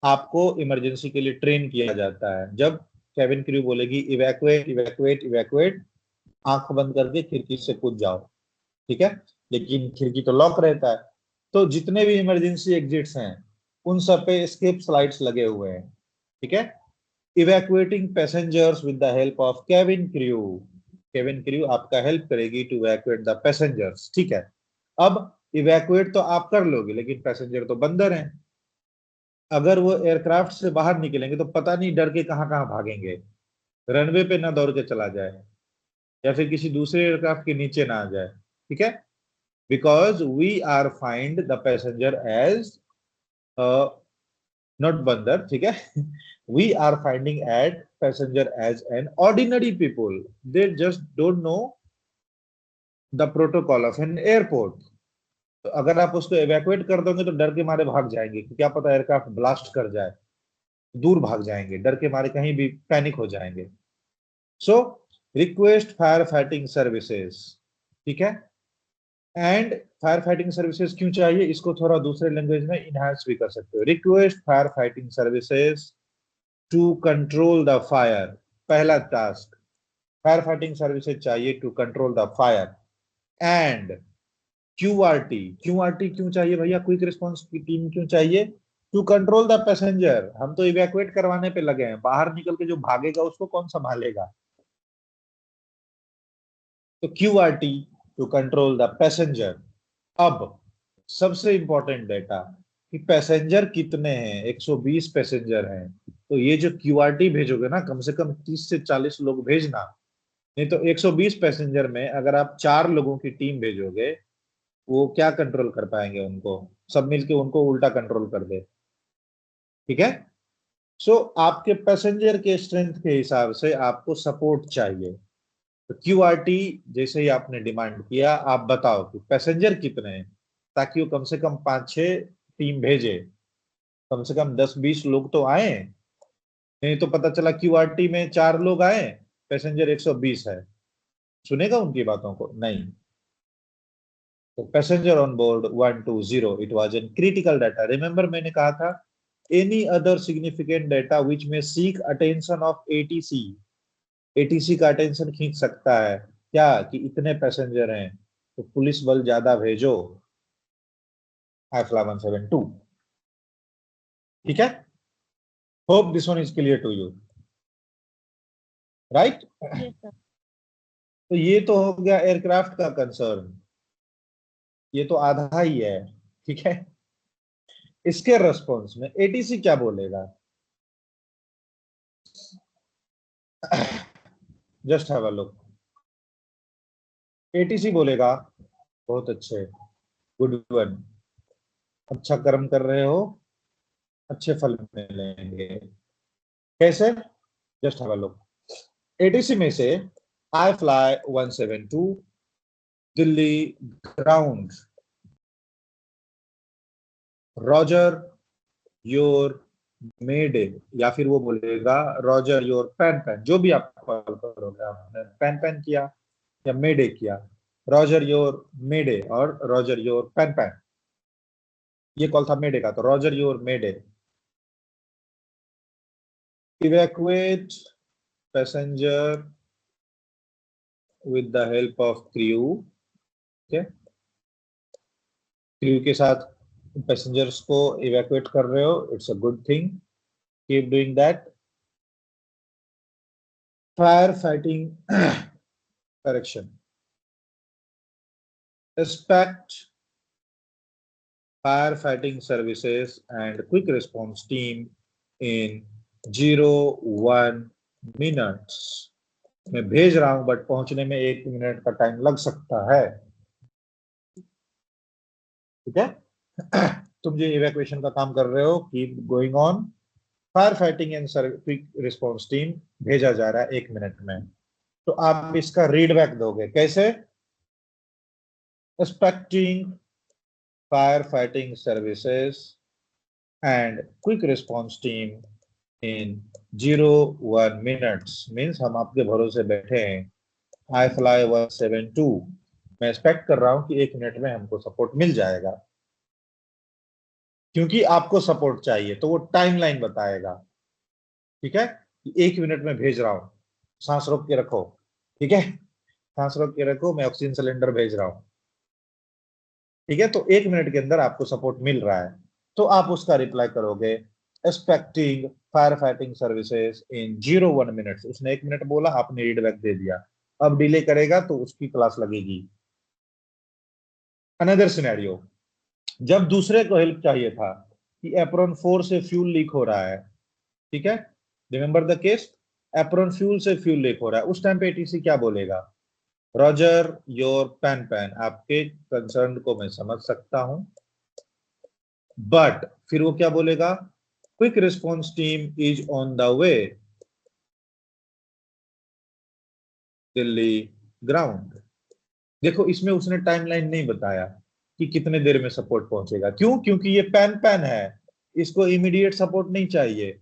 Speaker 1: आपको इमरजेंसी के लिए ट्रेन किया जाता है। जब केबिन क्रू बोलेगी इवैक्यूएट इवैक्यूएट इवैक्यूएट, आंख बंद करके खिड़की से कूद जाओ, ठीक है? लेकिन खिड़की तो लॉक रहता है। तो जितने भी इमरजेंसी एग्जिट्स हैं उन सब पे एस्केप स्लाइड्स लगे हुए हैं, ठीक है? Evacuating passengers with the help of cabin crew, cabin crew आपका हेल्प करेगी टू इवैक्यूएट द पैसेंजर्स, ठीक है? अब इवैक्यूएट तो आप कर लोगे लेकिन पैसेंजर तो बंदर हैं। अगर वो एयरक्राफ्ट से बाहर निकलेंगे तो पता नहीं डर के कहां कहां भागेंगे, रनवे पे ना दौड़ के चला जाए या फिर किसी दूसरे एयरक्राफ्ट के नीचे ना आ जाए, ठीक है? Because we are find the passenger as not बंदर, ठीक है? We are finding at passenger as an ordinary people, they just don't know the protocol of an airport. तो अगर आप उसको इवैक्यूएट कर दोगे तो डर के मारे भाग जाएंगे कि क्या पता एयरक्राफ्ट ब्लास्ट कर जाए, दूर भाग जाएंगे, डर के मारे कहीं भी पैनिक हो जाएंगे। So request fire fighting services, ठीक है? एंड फायर फाइटिंग सर्विसेज क्यों चाहिए, इसको थोड़ा दूसरे लैंग्वेज में इनहांस भी कर सकते हो। Request fire fighting services to control the fire, पहला टास्क फायर फाइटिंग सर्विसेज चाहिए to control the fire. And QRT, QRT क्यों चाहिए भैया? क्विक रिस्पॉन्स की टीम क्यों चाहिए? टू कंट्रोल द पैसेंजर, हम तो इवैक्यूएट करवाने पे लगे हैं, बाहर निकल के जो भागेगा उसको कौन संभालेगा? तो QRT to control the passenger. अब सबसे इंपॉर्टेंट डेटा कि पैसेंजर कितने हैं, 120 पैसेंजर हैं। तो ये जो QRT भेजोगे ना, कम से कम 30 से 40 लोग भेजना, नहीं तो 120 पैसेंजर में अगर आप 4 लोगों की टीम भेजोगे वो क्या कंट्रोल कर पाएंगे? उनको सब मिलके उनको उल्टा कंट्रोल कर दे, ठीक है? सो आपके पैसेंजर के स्ट्रेंथ के हिसाब से आपको सपोर्ट चाहिए। तो QRT जैसे ही आपने डिमांड किया, आप बताओ कि पैसेंजर कितने हैं, ताकि वो कम से कम 5-6 टीम भेजे, कम से कम 10-20 लोग तो आए। नहीं तो पता चला QRT में 4 लोग आए, पैसेंजर 120 है, सुनेगा उनकी बातों को? नहीं। तो passenger on board 120, it was an critical data. Remember मैंने कहा था any other significant data which may seek attention of ATC, ATC का अटेंशन खींच सकता है क्या कि इतने पैसेंजर हैं तो पुलिस बल ज्यादा भेजो, IFLA 172। ठीक है, hope this one is clear to you, right.
Speaker 5: Yes, sir.
Speaker 1: तो ये तो हो गया एयरक्राफ्ट का कंसर्न, ये तो आधा ही है। ठीक है, इसके रेस्पॉन्स में एटीसी क्या बोलेगा, just have a look. ATC बोलेगा बहुत अच्छे, गुड वन, अच्छा कर्म कर रहे हो, अच्छे फल मिलेंगे। कैसे, just have a look. ATC में से I fly 172 Delhi ground, roger your mayday, या फिर वो बोलेगा रॉजर योर पैन पैन, जो भी आप कॉल करोगे, आपने पैन पैन किया या मेडे किया, रॉजर योर मेडे और रॉजर योर पैन पैन, ये कॉल था मेडे का, तो Roger your mayday, evacuate passenger with the help of crew. ठीक है, क्रू के साथ पैसेंजर्स को इवैक्यूएट कर रहे हो, it's a good thing, keep doing that. Fire fighting correction, expect firefighting services and quick response team in 0-1 minutes। मैं भेज रहा हूं बट पहुंचने में 1 मिनट का टाइम लग सकता है। ठीक है, तुम जो इवैक्यूएशन का काम कर रहे हो, keep going on. Fire fighting and quick response team भेजा जा रहा है 1 मिनट में। तो आप इसका रीडबैक दोगे कैसे, expecting firefighting services and quick response team in 0-1 minutes means हम आपके भरोसे बैठे हैं। I fly 172, मैं एक्सपेक्ट कर रहा हूं कि 1 मिनट में हमको सपोर्ट मिल जाएगा, क्योंकि आपको सपोर्ट चाहिए तो वो टाइमलाइन बताएगा। ठीक है, 1 मिनट में भेज रहा हूं, सांस रोक के रखो। ठीक है, सांस रोक के रखो, मैं ऑक्सीजन सिलेंडर भेज रहा हूं। ठीक है, तो 1 मिनट के अंदर आपको सपोर्ट मिल रहा है, तो आप उसका रिप्लाई करोगे expecting fire fighting services in 0-1 minutes. उसने 1 मिनट बोला, आपने रीडबैक दे दिया, अब डिले करेगा तो उसकी क्लास लगेगी। अनदर सिनेरियो, जब दूसरे को हेल्प चाहिए था कि एप्रॉन 4 से फ्यूल लीक हो रहा है। ठीक है, remember the case, apron fuel से फ्यूल लीक हो रहा है, उस टाइम पे एटीसी क्या बोलेगा, रॉजर योर पैन पैन। आपके कंसर्न को मैं समझ सकता हूं, बट फिर वो क्या बोलेगा, quick response team is on the way Delhi ground. देखो इसमें उसने टाइमलाइन नहीं बताया कि कितने देर में सपोर्ट पहुंचेगा। क्यों, क्योंकि ये पैन पैन है, इसको इमीडिएट सपोर्ट नहीं चाहिए,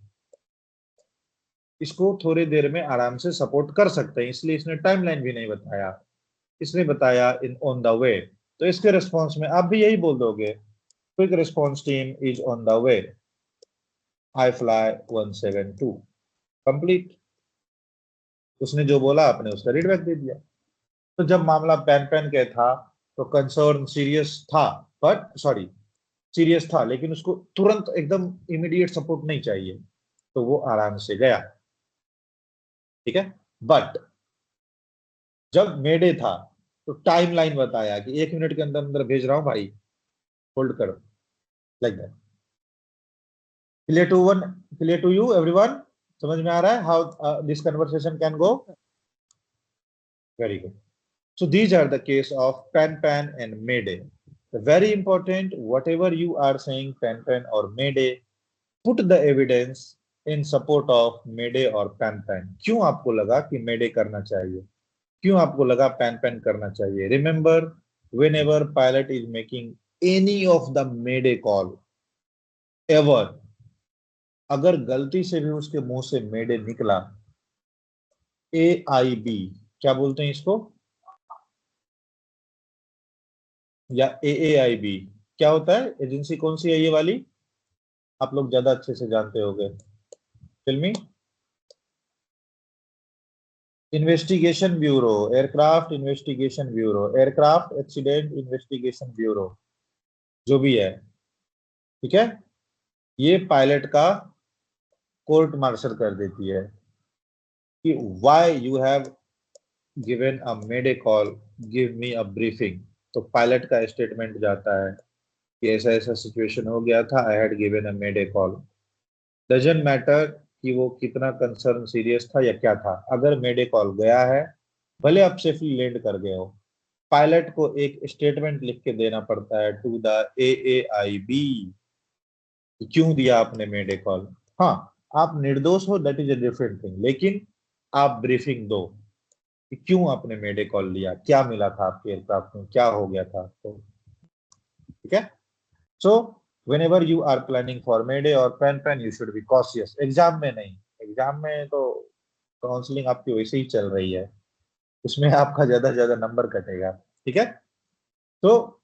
Speaker 1: इसको थोड़ी देर में आराम से सपोर्ट कर सकते हैं, इसलिए इसने टाइमलाइन भी नहीं बताया, इसने बताया इन ऑन द वे। तो इसके रिस्पॉन्स में आप भी यही बोल दोगे, quick response team is on the way, I fly 172, complete. उसने जो बोला आपने उसका रीडबैक दे दिया। तो जब मामला पैन पैन का था तो कंसर्न सीरियस था, बट सॉरी सीरियस था, लेकिन उसको तुरंत एकदम इमीडिएट सपोर्ट नहीं चाहिए, तो वो आराम से गया। ठीक है, बट जब मेडे था तो टाइमलाइन बताया कि 1 मिनट के अंदर अंदर भेज रहा हूं भाई, होल्ड करो, like that. Clear to you everyone, समझ में आ रहा है how this conversation can go? Very good. So these are the case of pan pan and mayday. Very important, whatever you are saying pan pan or mayday, put the evidence in support of mayday or pan pan. क्यों आपको लगा कि mayday करना चाहिए, क्यों आपको लगा pan pan करना चाहिए? Remember, whenever pilot is making any of the mayday call ever, अगर गलती से भी उसके मुंह से mayday निकला, AIB क्या बोलते हैं इसको, या AAIB, क्या होता है? एजेंसी कौन सी है ये वाली? आप लोग ज्यादा अच्छे से जानते होंगे। Tell me. Investigation bureau, aircraft investigation bureau, aircraft accident investigation bureau, जो भी है, ठीक है। ये पायलट का कोर्ट मार्शल कर देती है कि why you have given a mayday call, give me a briefing. तो पायलट का स्टेटमेंट जाता है कि ऐसा ऐसा सिचुएशन हो गया था, I had given a mayday call. Doesn't matter कि वो कितना कंसर्न सीरियस था या क्या था, अगर मेडे कॉल गया है, भले आप सेफली लैंड कर गए हो, पायलट को एक स्टेटमेंट लिख के देना पड़ता है टू द AAIB, क्यों दिया आपने मेडे कॉल। हाँ, आप निर्दोष हो, that is a different thing, लेकिन आप ब्रीफिंग दो कि क्यों आपने मेडे कॉल लिया, क्या मिला था आपके एयरक्राफ्ट में, क्या हो गया था। तो ठीक है। सो whenever you are planning for Mayday or PAN, you should be cautious। Exam में नहीं, एग्जाम में तो काउंसलिंग आपकी वैसे ही चल रही है, उसमें आपका ज्यादा से ज्यादा नंबर कटेगा, ठीक है। तो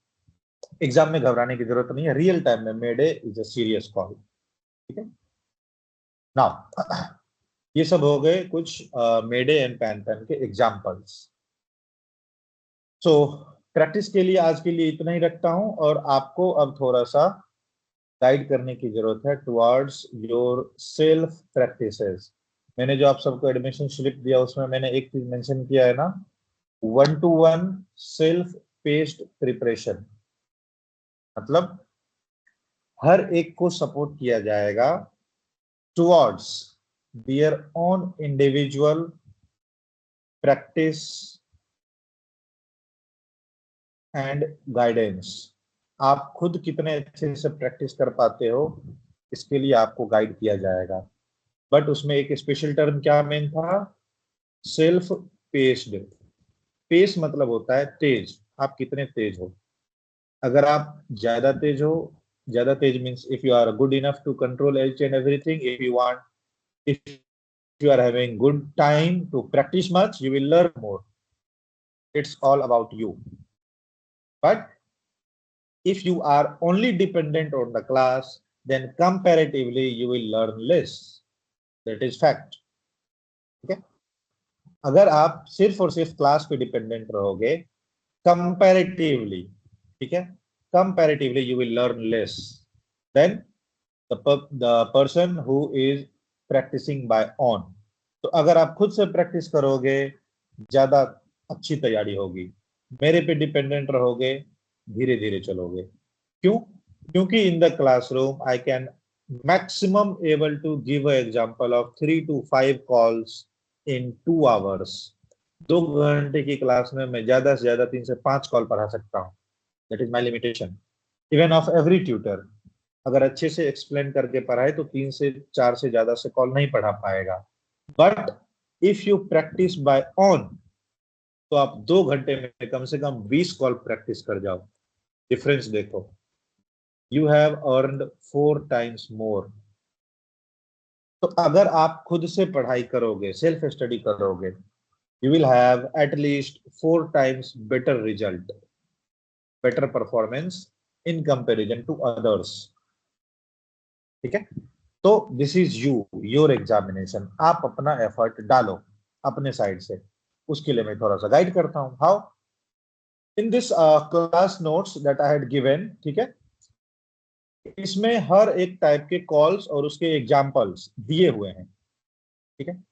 Speaker 1: एग्जाम में घबराने की जरूरत नहीं है, रियल टाइम में Mayday is a serious call, ठीक है। नाउ ये सब हो गए कुछ Mayday एंड PAN के एग्जाम्पल्स। सो प्रैक्टिस के लिए आज के लिए इतना ही रखता हूं, और आपको अब थोड़ा सा गाइड करने की जरूरत है टुवर्ड्स योर सेल्फ प्रैक्टिसेस। मैंने जो आप सबको एडमिशन स्लिप दिया उसमें मैंने एक चीज मेंशन किया है ना, 1-to-1 सेल्फ पेस्ड प्रिपरेशन, मतलब हर एक को सपोर्ट किया जाएगा towards their own individual practice and guidance. आप खुद कितने अच्छे से प्रैक्टिस कर पाते हो, इसके लिए आपको गाइड किया जाएगा। बट उसमें एक स्पेशल टर्म क्या मेन था? Self paced. पेस मतलब होता है तेज, आप कितने तेज हो। अगर आप ज्यादा तेज हो, ज्यादा तेज means if you are good enough to control each and everything, if you want, if you are having good time to practice much, you will learn more. It's all about you. But if you are only dependent on the class, then comparatively you will learn less. That is fact. Okay? अगर आप सिर्फ और सिर्फ class पे dependent रहोगे, comparatively, ठीक है, comparatively you will learn less than the person who is practising by on. तो अगर आप खुद से प्रैक्टिस करोगे, ज्यादा अच्छी तैयारी होगी। मेरे पे डिपेंडेंट रहोगे, धीरे धीरे चलोगे। क्यों? क्योंकि in the classroom I can maximum able to give a example of 3 to 5 calls in 2 hours। 2 घंटे की क्लास में मैं ज्यादा से ज्यादा 3 से 5 कॉल पढ़ा सकता हूँ। That is my limitation even of every tutor. अगर अच्छे से एक्सप्लेन करके पढ़ाए तो 3 से 4 से ज्यादा से कॉल नहीं पढ़ा पाएगा। But if you practice by on, तो आप 2 घंटे में कम से कम 20 कॉल प्रैक्टिस कर जाओ। डिफरेंस देखो, यू हैव अर्नड 4 times मोर। तो अगर आप खुद से पढ़ाई करोगे, सेल्फ स्टडी करोगे, you will have at least 4 times better result, better performance in comparison to others, ठीक है। तो this is you, your examination. आप अपना एफर्ट डालो अपने साइड से, उसके लिए मैं थोड़ा सा गाइड करता हूं। How? In this class notes that I had given, ठीक है, इसमें हर एक टाइप के कॉल्स और उसके एग्जांपल्स दिए हुए हैं, ठीक है।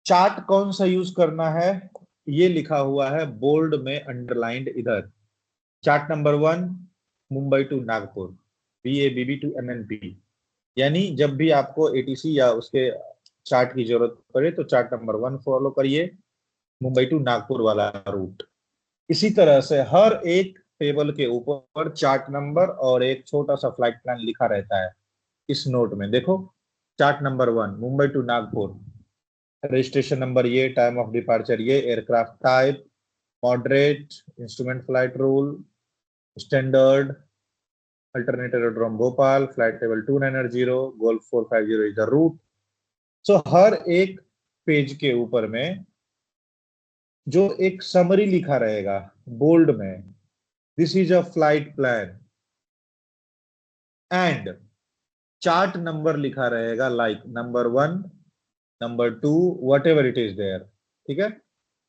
Speaker 1: चार्ट कौन सा यूज करना है ये लिखा हुआ है बोल्ड में, अंडरलाइंड इधर। Chart number 1, Mumbai to Nagpur, BABB to MNP। यानी जब भी आपको ATC या उसके चार्ट की जरूरत पड़े तो चार्ट नंबर 1 फॉलो करिए, मुंबई टू नागपुर वाला रूट। इसी तरह से हर एक टेबल के ऊपर चार्ट नंबर और एक छोटा सा फ्लाइट प्लान लिखा रहता है। इस नोट में देखो, chart number 1 Mumbai to Nagpur, registration number ये, टाइम ऑफ डिपार्चर ये, aircraft type moderate, instrument flight rule, standard, alternate aerodrome Bhopal, flight table 2980, golf 450 is the route. So हर एक पेज के ऊपर में जो एक समरी लिखा रहेगा बोल्ड में, this is a flight plan and chart number लिखा रहेगा like number 1, number 2, whatever it is there, ठीक है।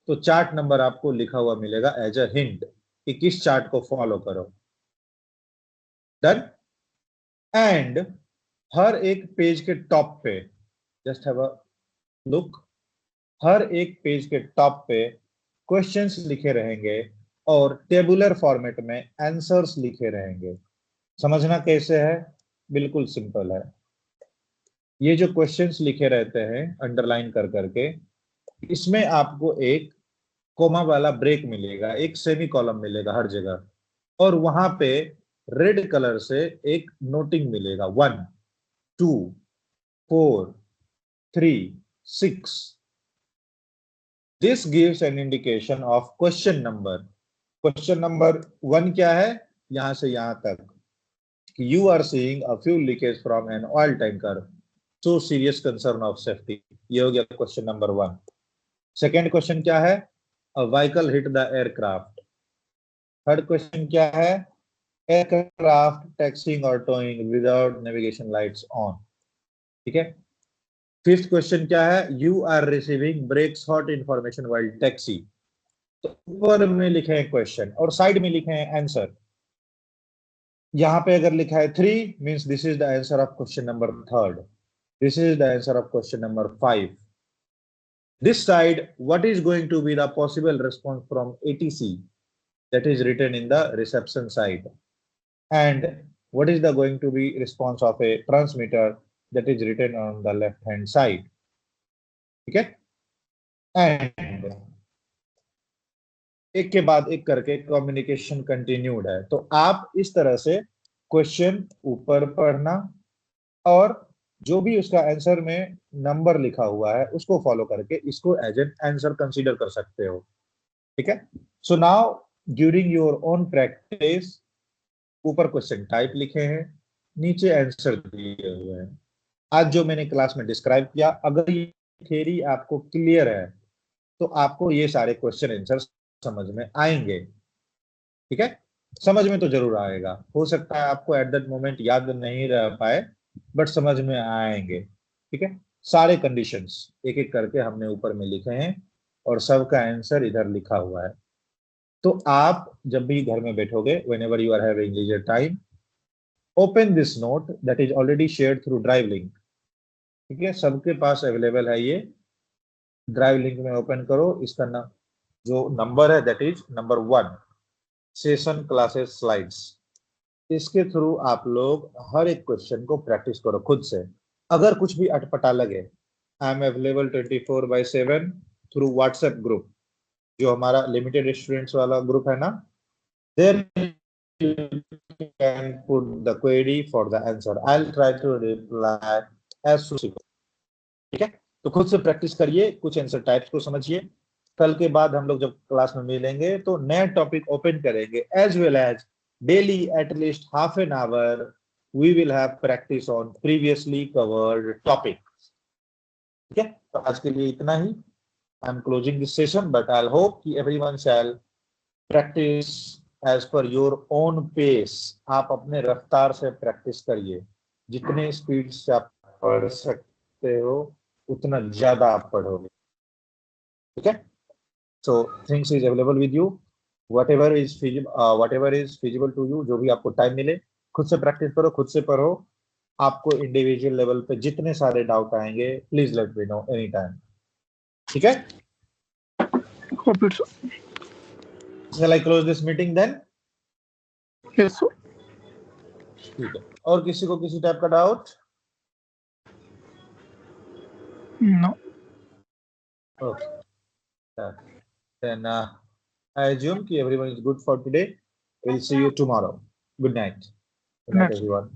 Speaker 1: तो चार्ट नंबर आपको लिखा हुआ मिलेगा एज अ हिंट कि किस चार्ट को फॉलो करो। डन। एंड हर एक पेज के टॉप पे, जस्ट हैव अ लुक, हर एक पेज के टॉप पे क्वेश्चंस लिखे रहेंगे और टेबुलर फॉर्मेट में आंसर्स लिखे रहेंगे। समझना कैसे है? बिल्कुल सिंपल है। ये जो क्वेश्चंस लिखे रहते हैं अंडरलाइन कर करके, इसमें आपको एक कोमा वाला ब्रेक मिलेगा, एक सेमी कॉलम मिलेगा हर जगह, और वहां पे रेड कलर से एक नोटिंग मिलेगा 1, 2, 4, 3, 6। This gives an indication of question number. Question number 1 क्या है? यहां से यहां तक, you are seeing a fuel leakage from an oil tanker, so serious concern of safety। ये हो गया क्वेश्चन नंबर 1। सेकेंड क्वेश्चन क्या है? a vehicle hit the aircraft। Third question क्या है? aircraft taxiing or towing without navigation lights on, ठीक है। Fifth question क्या है? you are receiving breaks hot information while taxi। तो ऊपर में लिखे हैं क्वेश्चन और साइड में लिखे हैं आंसर। यहाँ पे अगर लिखा है 3 means this is the answer of question number 3, this is the answer of question number 5। This side what is going to be the possible response from ATC, that is written in the reception side, and what is the going to be response of a transmitter, that is written on the left hand side, ठीक है। And एक के बाद एक करके communication continued है। तो आप इस तरह से क्वेश्चन ऊपर पढ़ना और जो भी उसका आंसर में नंबर लिखा हुआ है उसको फॉलो करके इसको एज एन आंसर कंसीडर कर सकते हो, ठीक है। So now during your own practice, ऊपर क्वेश्चन टाइप लिखे हैं, नीचे आंसर दिए हुए हैं। आज जो मैंने क्लास में डिस्क्राइब किया, अगर ये थ्योरी आपको क्लियर है तो आपको ये सारे क्वेश्चन आंसर समझ में आएंगे, ठीक है। समझ में तो जरूर आएगा, हो सकता है आपको एट दैट मोमेंट याद नहीं रह पाए, बट समझ में आएंगे, ठीक है। सारे कंडीशंस एक एक करके हमने ऊपर में लिखे हैं और सबका आंसर इधर लिखा हुआ है। तो आप जब भी घर में बैठोगे, whenever you are having leisure time, open this note that is already shared through drive link, ठीक है। सबके पास अवेलेबल है ये, ड्राइव लिंक में ओपन करो। इसका जो नंबर है that is number 1, session classes slides. इसके थ्रू आप लोग हर एक क्वेश्चन को प्रैक्टिस करो खुद से। अगर कुछ भी अटपटा लगे, I am available 24/7 through WhatsApp group, जो हमारा लिमिटेड स्टूडेंट्स वाला ग्रुप है ना, there you can put the query for the answer, I'll try to reply as soon as possible, ठीक है। तो खुद से प्रैक्टिस करिए, कुछ आंसर टाइप्स को समझिए। कल के बाद हम लोग जब क्लास में मिलेंगे तो नया टॉपिक ओपन करेंगे, as well as daily at least half an hour we will have practice on previously covered topic, ठीक है। तो आज के लिए इतना ही। I am closing this session, but I hope कि everyone shall practice as per your own pace. आप अपने रफ्तार से प्रैक्टिस करिए, जितने स्पीड से आप पढ़ सकते हो उतना ज्यादा आप पढ़ोगे, ठीक है। So things is available with you, whatever is feasible to you, जो भी आपको टाइम मिले खुद से प्रैक्टिस करो, खुद से पढ़ो। आपको इंडिविजुअल लेवल पे जितने सारे डाउट आएंगे please let me know any time, ठीक है। Shall I close this meeting then?
Speaker 3: Yes, sir.
Speaker 1: ठीक है। और किसी को किसी टाइप का doubt?
Speaker 3: No.
Speaker 1: Okay. Then I assume कि everyone is good for today. We'll see you tomorrow. Good night. Good night, everyone.